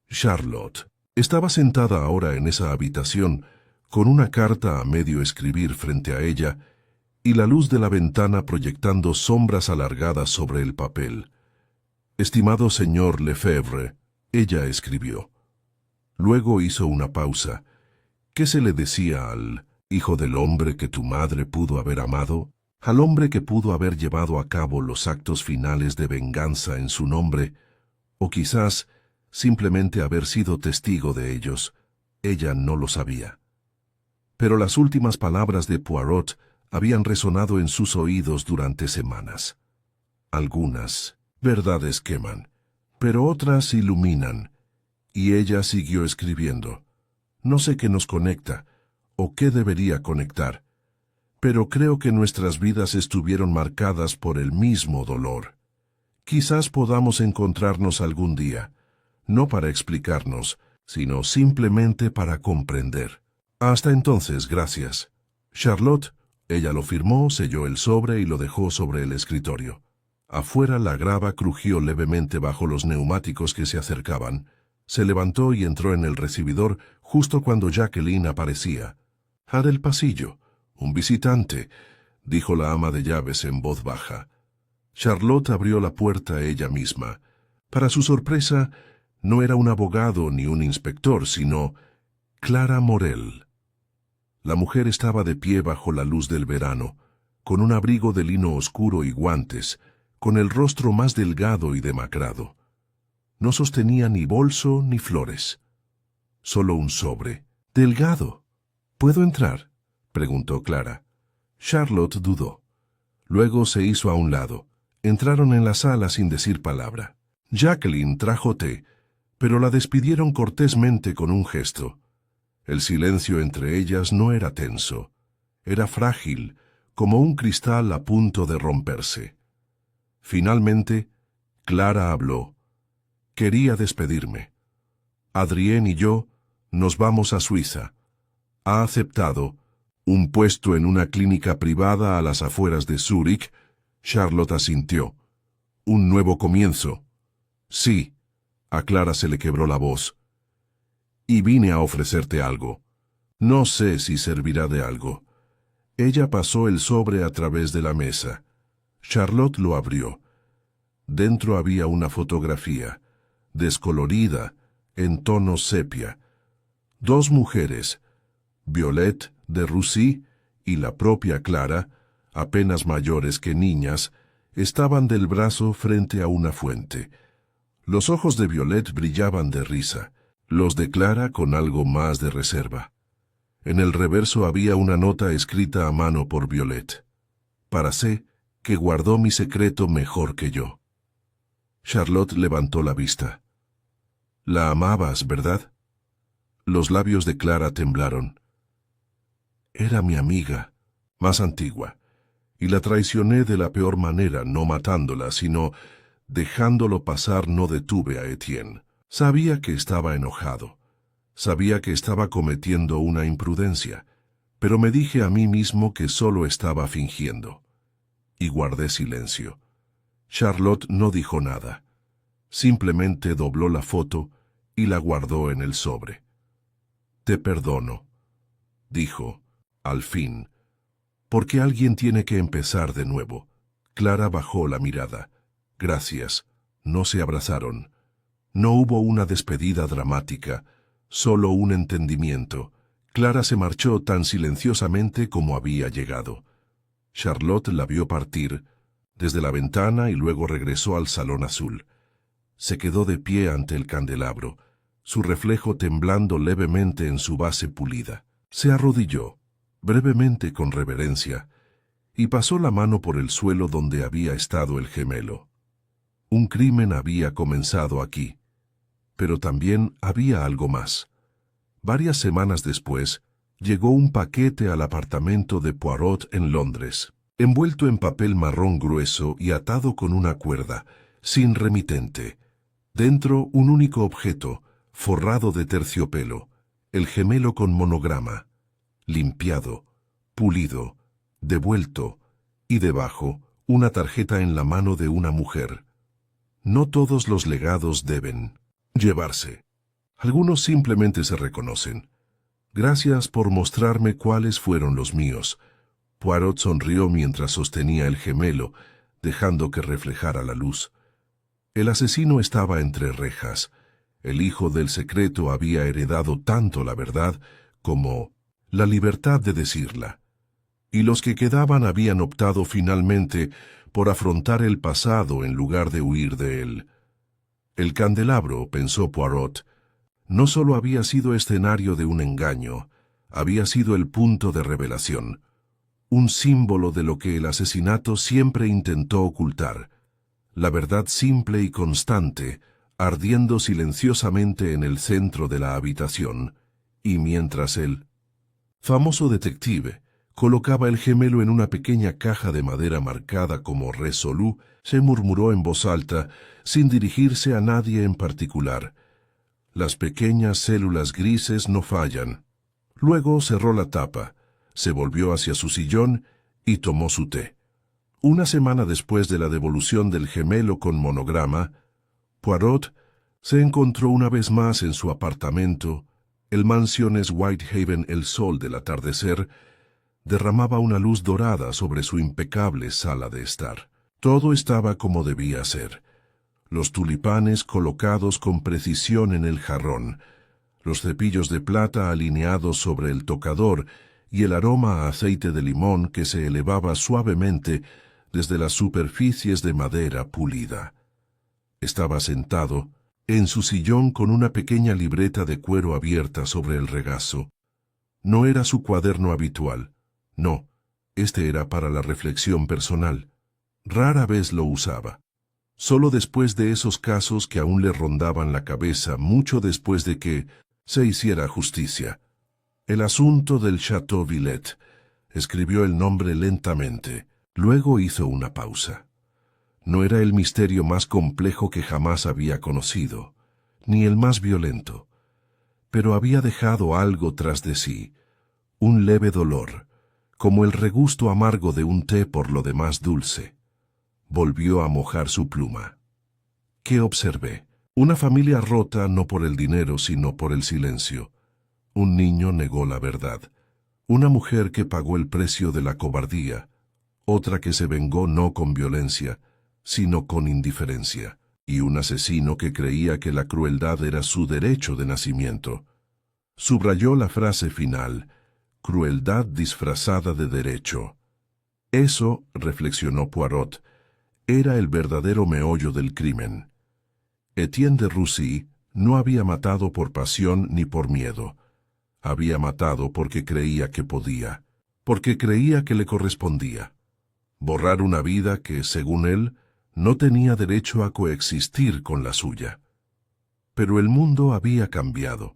Charlotte estaba sentada ahora en esa habitación, con una carta a medio escribir frente a ella, y la luz de la ventana proyectando sombras alargadas sobre el papel. «Estimado señor Lefebvre», ella escribió. Luego hizo una pausa. ¿Qué se le decía al hijo del hombre que tu madre pudo haber amado? Al hombre que pudo haber llevado a cabo los actos finales de venganza en su nombre, o quizás simplemente haber sido testigo de ellos. Ella no lo sabía. Pero las últimas palabras de Poirot habían resonado en sus oídos durante semanas. Algunas verdades queman, pero otras iluminan, y ella siguió escribiendo. No sé qué nos conecta, o qué debería conectar, pero creo que nuestras vidas estuvieron marcadas por el mismo dolor. Quizás podamos encontrarnos algún día, no para explicarnos, sino simplemente para comprender. Hasta entonces, gracias. Charlotte, ella lo firmó, selló el sobre y lo dejó sobre el escritorio. Afuera la grava crujió levemente bajo los neumáticos que se acercaban. Se levantó y entró en el recibidor justo cuando Jacqueline aparecía. «Al el pasillo. Un visitante», dijo la ama de llaves en voz baja. Charlotte abrió la puerta ella misma. Para su sorpresa, no era un abogado ni un inspector, sino Clara Morel. La mujer estaba de pie bajo la luz del verano, con un abrigo de lino oscuro y guantes, con el rostro más delgado y demacrado. No sostenía ni bolso ni flores. Solo un sobre. «Delgado. ¿Puedo entrar?», preguntó Clara. Charlotte dudó. Luego se hizo a un lado. Entraron en la sala sin decir palabra. Jacqueline trajo té, pero la despidieron cortésmente con un gesto. El silencio entre ellas no era tenso. Era frágil, como un cristal a punto de romperse. Finalmente, Clara habló. Quería despedirme. Adrien y yo nos vamos a Suiza. Ha aceptado un puesto en una clínica privada a las afueras de Zúrich. Charlotte asintió. Un nuevo comienzo. Sí. A Clara se le quebró la voz. Y vine a ofrecerte algo. No sé si servirá de algo. Ella pasó el sobre a través de la mesa. Charlotte lo abrió. Dentro había una fotografía, descolorida, en tono sepia. Dos mujeres, Violette de Roussy y la propia Clara, apenas mayores que niñas, estaban del brazo frente a una fuente. Los ojos de Violette brillaban de risa, los de Clara con algo más de reserva. En el reverso había una nota escrita a mano por Violette. Para C, que guardó mi secreto mejor que yo. Charlotte levantó la vista. La amabas, ¿verdad? Los labios de Clara temblaron. Era mi amiga, más antigua, y la traicioné de la peor manera, no matándola, sino dejándolo pasar. No detuve a Etienne. Sabía que estaba enojado. Sabía que estaba cometiendo una imprudencia, pero me dije a mí mismo que solo estaba fingiendo. Y guardé silencio. Charlotte no dijo nada. Simplemente dobló la foto y la guardó en el sobre. Te perdono, dijo, al fin, porque alguien tiene que empezar de nuevo. Clara bajó la mirada. Gracias. No se abrazaron. No hubo una despedida dramática, solo un entendimiento. Clara se marchó tan silenciosamente como había llegado. Charlotte la vio partir desde la ventana y luego regresó al salón azul. Se quedó de pie ante el candelabro, su reflejo temblando levemente en su base pulida. Se arrodilló, brevemente con reverencia, y pasó la mano por el suelo donde había estado el gemelo. Un crimen había comenzado aquí, pero también había algo más. Varias semanas después, llegó un paquete al apartamento de Poirot en Londres, envuelto en papel marrón grueso y atado con una cuerda, sin remitente. Dentro un único objeto, forrado de terciopelo, el gemelo con monograma, limpiado, pulido, devuelto, y debajo una tarjeta en la mano de una mujer. No todos los legados deben llevarse. Algunos simplemente se reconocen. Gracias por mostrarme cuáles fueron los míos. Poirot sonrió mientras sostenía el gemelo, dejando que reflejara la luz. El asesino estaba entre rejas. El hijo del secreto había heredado tanto la verdad como la libertad de decirla. Y los que quedaban habían optado finalmente por afrontar el pasado en lugar de huir de él. El candelabro, pensó Poirot, no solo había sido escenario de un engaño, había sido el punto de revelación, un símbolo de lo que el asesinato siempre intentó ocultar, la verdad simple y constante, ardiendo silenciosamente en el centro de la habitación, y mientras el famoso detective colocaba el gemelo en una pequeña caja de madera marcada como Resolú, se murmuró en voz alta, sin dirigirse a nadie en particular. Las pequeñas células grises no fallan. Luego cerró la tapa, se volvió hacia su sillón y tomó su té. Una semana después de la devolución del gemelo con monograma, Poirot se encontró una vez más en su apartamento. El Mansiones Whitehaven. El sol del atardecer derramaba una luz dorada sobre su impecable sala de estar. Todo estaba como debía ser. Los tulipanes colocados con precisión en el jarrón, los cepillos de plata alineados sobre el tocador y el aroma a aceite de limón que se elevaba suavemente desde las superficies de madera pulida. Estaba sentado en su sillón con una pequeña libreta de cuero abierta sobre el regazo. No era su cuaderno habitual. No, este era para la reflexión personal. Rara vez lo usaba. Solo después de esos casos que aún le rondaban la cabeza, mucho después de que se hiciera justicia. El asunto del Château Villette, Escribió el nombre lentamente. Luego hizo una pausa. No era el misterio más complejo que jamás había conocido, ni el más violento, pero había dejado algo tras de sí, un leve dolor, como el regusto amargo de un té por lo demás dulce. Volvió a mojar su pluma. ¿Qué observé? Una familia rota no por el dinero, sino por el silencio. Un niño negó la verdad. Una mujer que pagó el precio de la cobardía. Otra que se vengó no con violencia, sino con indiferencia. Y un asesino que creía que la crueldad era su derecho de nacimiento. Subrayó la frase final: crueldad disfrazada de derecho. Eso, reflexionó Poirot, era el verdadero meollo del crimen. Etienne de Roussy no había matado por pasión ni por miedo. Había matado porque creía que podía, porque creía que le correspondía. Borrar una vida que, según él, no tenía derecho a coexistir con la suya. Pero el mundo había cambiado,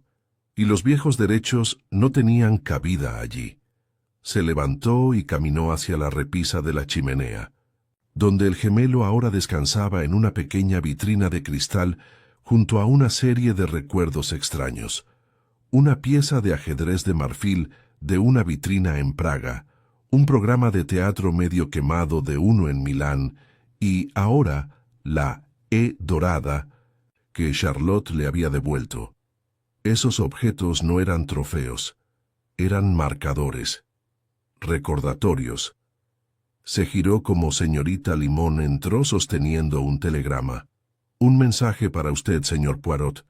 y los viejos derechos no tenían cabida allí. Se levantó y caminó hacia la repisa de la chimenea, donde el gemelo ahora descansaba en una pequeña vitrina de cristal junto a una serie de recuerdos extraños. Una pieza de ajedrez de marfil de una vitrina en Praga, un programa de teatro medio quemado de uno en Milán, y ahora la E dorada que Charlotte le había devuelto. Esos objetos no eran trofeos, eran marcadores, recordatorios. Se giró como señorita Limón entró sosteniendo un telegrama. Un mensaje para usted, señor Poirot.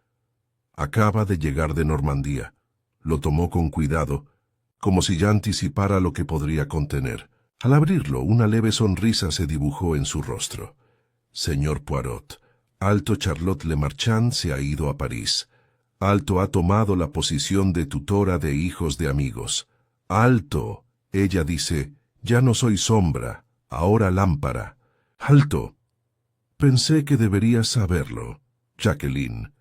Acaba de llegar de Normandía. Lo tomó con cuidado, como si ya anticipara lo que podría contener. Al abrirlo, una leve sonrisa se dibujó en su rostro. Señor Poirot, Alto Charlotte Lemarchand se ha ido a París. Alto ha tomado la posición de tutora de hijos de amigos. Alto, ella dice, ya no soy sombra, ahora lámpara. Alto. Pensé que deberías saberlo, Jacqueline.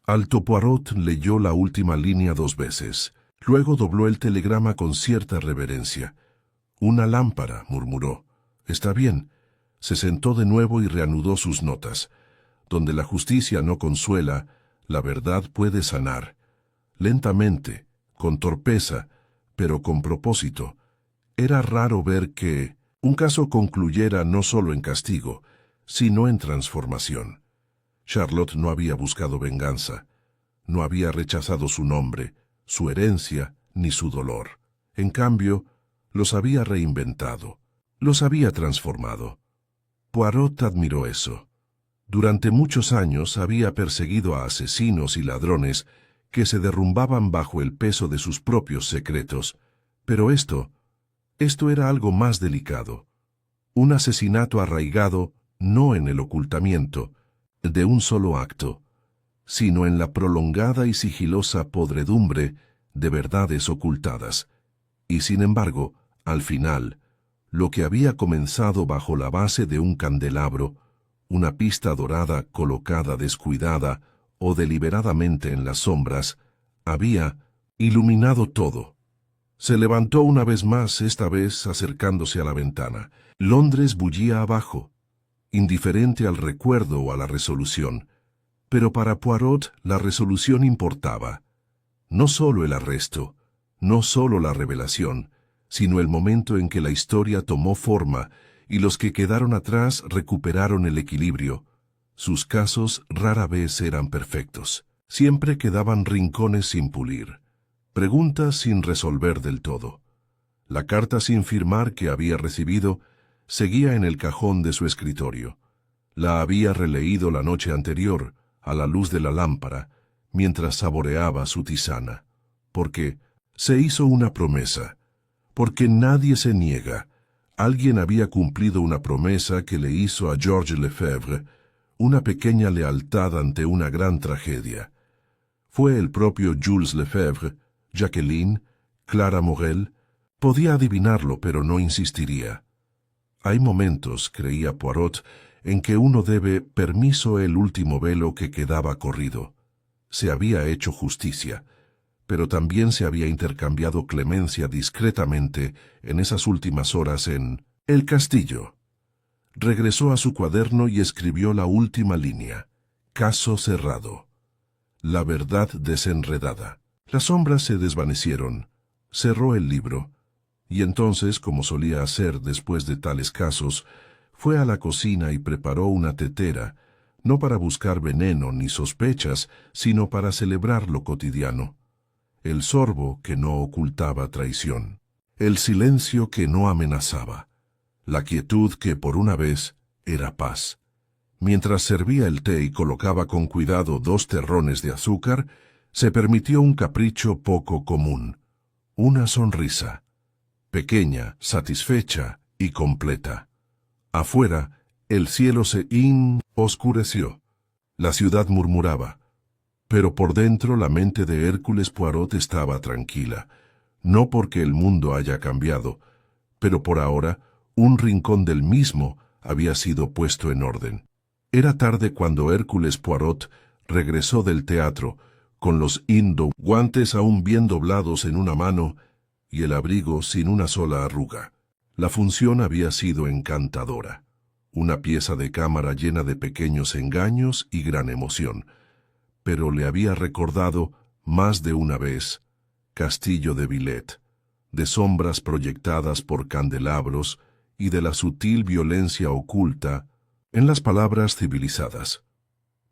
Alto Poirot leyó la última línea 2 veces. Luego dobló el telegrama con cierta reverencia. Una lámpara, murmuró. Está bien. Se sentó de nuevo y reanudó sus notas. Donde la justicia no consuela, la verdad puede sanar. Lentamente, con torpeza, pero con propósito. Era raro ver que un caso concluyera no solo en castigo, sino en transformación. Charlotte no había buscado venganza, no había rechazado su nombre, su herencia, ni su dolor. En cambio, los había reinventado, los había transformado. Poirot admiró eso. Durante muchos años había perseguido a asesinos y ladrones que se derrumbaban bajo el peso de sus propios secretos, pero esto era algo más delicado. Un asesinato arraigado no en el ocultamiento de un solo acto, sino en la prolongada y sigilosa podredumbre de verdades ocultadas. Y sin embargo, al final, lo que había comenzado bajo la base de un candelabro, una pista dorada colocada descuidada o deliberadamente en las sombras, había iluminado todo. Se levantó una vez más, esta vez acercándose a la ventana. Londres bullía abajo, indiferente al recuerdo o a la resolución. Pero para Poirot la resolución importaba. No solo el arresto, no solo la revelación, sino el momento en que la historia tomó forma y los que quedaron atrás recuperaron el equilibrio. Sus casos rara vez eran perfectos. Siempre quedaban rincones sin pulir, preguntas sin resolver del todo. La carta sin firmar que había recibido seguía en el cajón de su escritorio. La había releído la noche anterior, a la luz de la lámpara, mientras saboreaba su tisana. Porque se hizo una promesa. Porque nadie se niega. Alguien había cumplido una promesa que le hizo a Georges Lefebvre, una pequeña lealtad ante una gran tragedia. Fue el propio Jules Lefebvre. Jacqueline, Clara Morel, podía adivinarlo, pero no insistiría. Hay momentos, creía Poirot, en que uno debe permiso el último velo que quedaba corrido. Se había hecho justicia, pero también se había intercambiado clemencia discretamente en esas últimas horas en el castillo. Regresó a su cuaderno y escribió la última línea. Caso cerrado. La verdad desenredada. Las sombras se desvanecieron. Cerró el libro. Y entonces, como solía hacer después de tales casos, fue a la cocina y preparó una tetera, no para buscar veneno ni sospechas, sino para celebrar lo cotidiano. El sorbo que no ocultaba traición. El silencio que no amenazaba. La quietud que, por una vez, era paz. Mientras servía el té y colocaba con cuidado 2 terrones de azúcar, se permitió un capricho poco común. Una sonrisa. Pequeña, satisfecha y completa. Afuera, el cielo se oscureció. La ciudad murmuraba. Pero por dentro la mente de Hércules Poirot estaba tranquila. No porque el mundo haya cambiado, pero por ahora, un rincón del mismo había sido puesto en orden. Era tarde cuando Hércules Poirot regresó del teatro, con los guantes aún bien doblados en una mano y el abrigo sin una sola arruga. La función había sido encantadora. Una pieza de cámara llena de pequeños engaños y gran emoción. Pero le había recordado, más de una vez, Castillo de Villette, de sombras proyectadas por candelabros y de la sutil violencia oculta en las palabras civilizadas.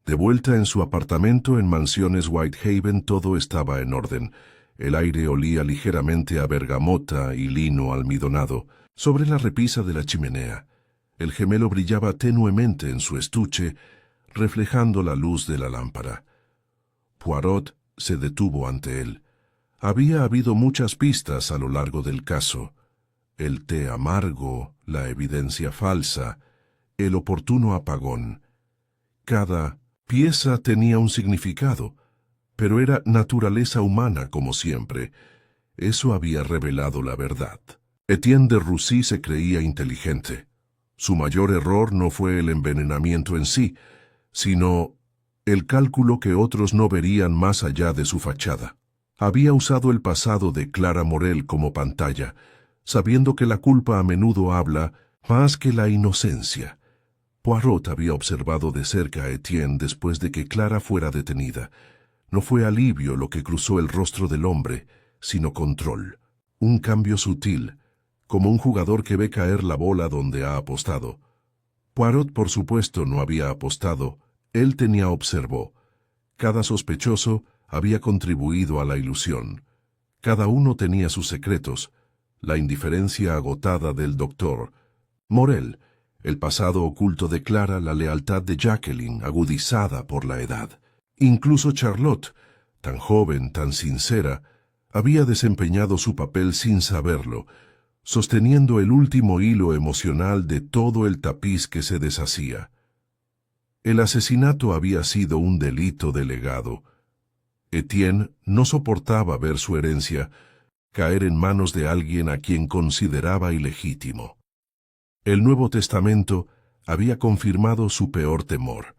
De vuelta en su apartamento en Mansiones Whitehaven todo estaba en orden. El aire olía ligeramente a bergamota y lino almidonado. Sobre la repisa de la chimenea, el gemelo brillaba tenuemente en su estuche, reflejando la luz de la lámpara. Poirot se detuvo ante él. Había habido muchas pistas a lo largo del caso. El té amargo, la evidencia falsa, el oportuno apagón. Cada pieza tenía un significado, pero era naturaleza humana como siempre. Eso había revelado la verdad. Etienne de Roucy se creía inteligente. Su mayor error no fue el envenenamiento en sí, sino el cálculo que otros no verían más allá de su fachada. Había usado el pasado de Clara Morel como pantalla, sabiendo que la culpa a menudo habla más que la inocencia. Poirot había observado de cerca a Etienne después de que Clara fuera detenida. No fue alivio lo que cruzó el rostro del hombre, sino control. Un cambio sutil, como un jugador que ve caer la bola donde ha apostado. Poirot, por supuesto, no había apostado. Él observó. Cada sospechoso había contribuido a la ilusión. Cada uno tenía sus secretos. La indiferencia agotada del doctor Morel, el pasado oculto de Clara, la lealtad de Jacqueline, agudizada por la edad. Incluso Charlotte, tan joven, tan sincera, había desempeñado su papel sin saberlo, sosteniendo el último hilo emocional de todo el tapiz que se deshacía. El asesinato había sido un delito de legado. Etienne no soportaba ver su herencia caer en manos de alguien a quien consideraba ilegítimo. El Nuevo Testamento había confirmado su peor temor,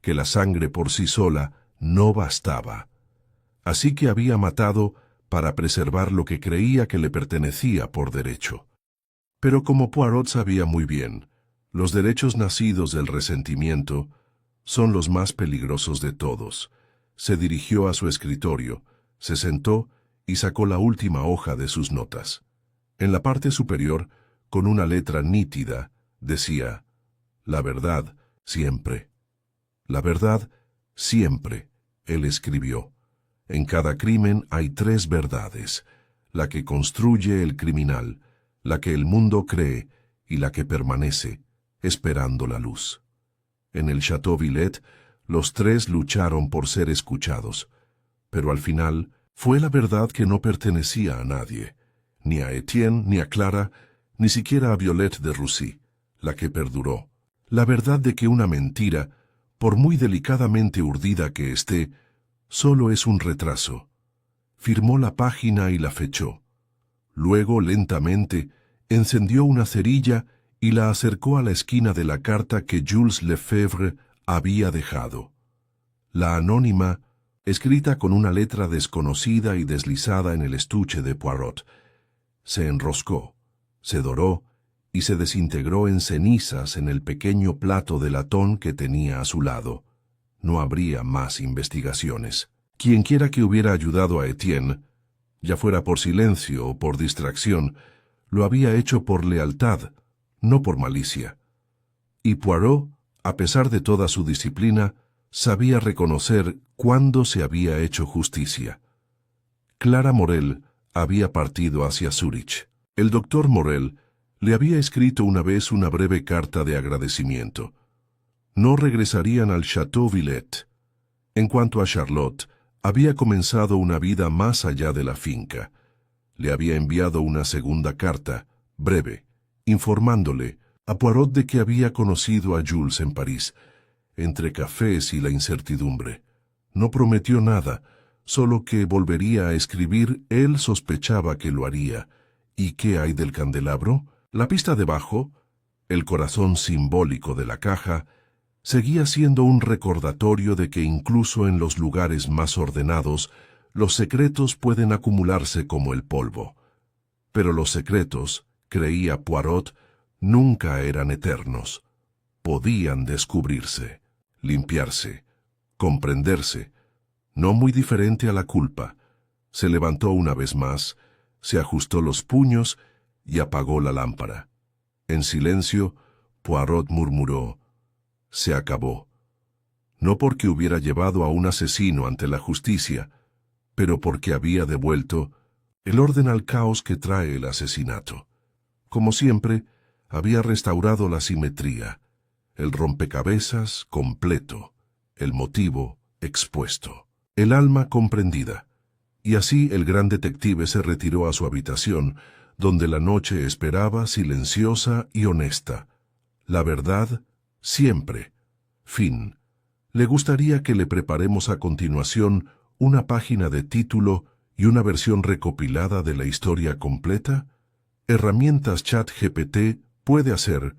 que la sangre por sí sola no bastaba. Así que había matado para preservar lo que creía que le pertenecía por derecho. Pero como Poirot sabía muy bien, los derechos nacidos del resentimiento son los más peligrosos de todos. Se dirigió a su escritorio, se sentó y sacó la última hoja de sus notas. En la parte superior, con una letra nítida, decía: «La verdad, siempre». «La verdad, siempre», él escribió. «En cada crimen hay 3 verdades, la que construye el criminal, la que el mundo cree y la que permanece, esperando la luz». En el Château Villette, los 3 lucharon por ser escuchados, pero al final fue la verdad que no pertenecía a nadie, ni a Etienne, ni a Clara, ni siquiera a Violette de Roucy, la que perduró. La verdad de que una mentira, por muy delicadamente urdida que esté, solo es un retraso. Firmó la página y la fechó. Luego, lentamente, encendió una cerilla y la acercó a la esquina de la carta que Jules Lefebvre había dejado. La anónima escrita con una letra desconocida y deslizada en el estuche de Poirot. Se enroscó, se doró y se desintegró en cenizas en el pequeño plato de latón que tenía a su lado. No habría más investigaciones. Quienquiera que hubiera ayudado a Etienne, ya fuera por silencio o por distracción, lo había hecho por lealtad, no por malicia. Y Poirot, a pesar de toda su disciplina, sabía reconocer cuándo se había hecho justicia. Clara Morel había partido hacia Zúrich. El doctor Morel le había escrito una vez una breve carta de agradecimiento. No regresarían al Château Villette. En cuanto a Charlotte, había comenzado una vida más allá de la finca. Le había enviado una segunda carta, breve, informándole a Poirot de que había conocido a Jules en París, entre cafés y la incertidumbre. No prometió nada, solo que volvería a escribir. Él sospechaba que lo haría. ¿Y qué hay del candelabro? La pista debajo, el corazón simbólico de la caja, seguía siendo un recordatorio de que incluso en los lugares más ordenados, los secretos pueden acumularse como el polvo. Pero los secretos, creía Poirot, nunca eran eternos. Podían descubrirse, limpiarse, comprenderse, no muy diferente a la culpa. Se levantó una vez más, se ajustó los puños y apagó la lámpara. En silencio, Poirot murmuró: «Se acabó». No porque hubiera llevado a un asesino ante la justicia, pero porque había devuelto el orden al caos que trae el asesinato. Como siempre, había restaurado la simetría, el rompecabezas completo, el motivo expuesto, el alma comprendida. Y así el gran detective se retiró a su habitación, donde la noche esperaba silenciosa y honesta. La verdad, siempre. Fin. ¿Le gustaría que le preparemos a continuación una página de título y una versión recopilada de la historia completa? Herramientas ChatGPT puede hacer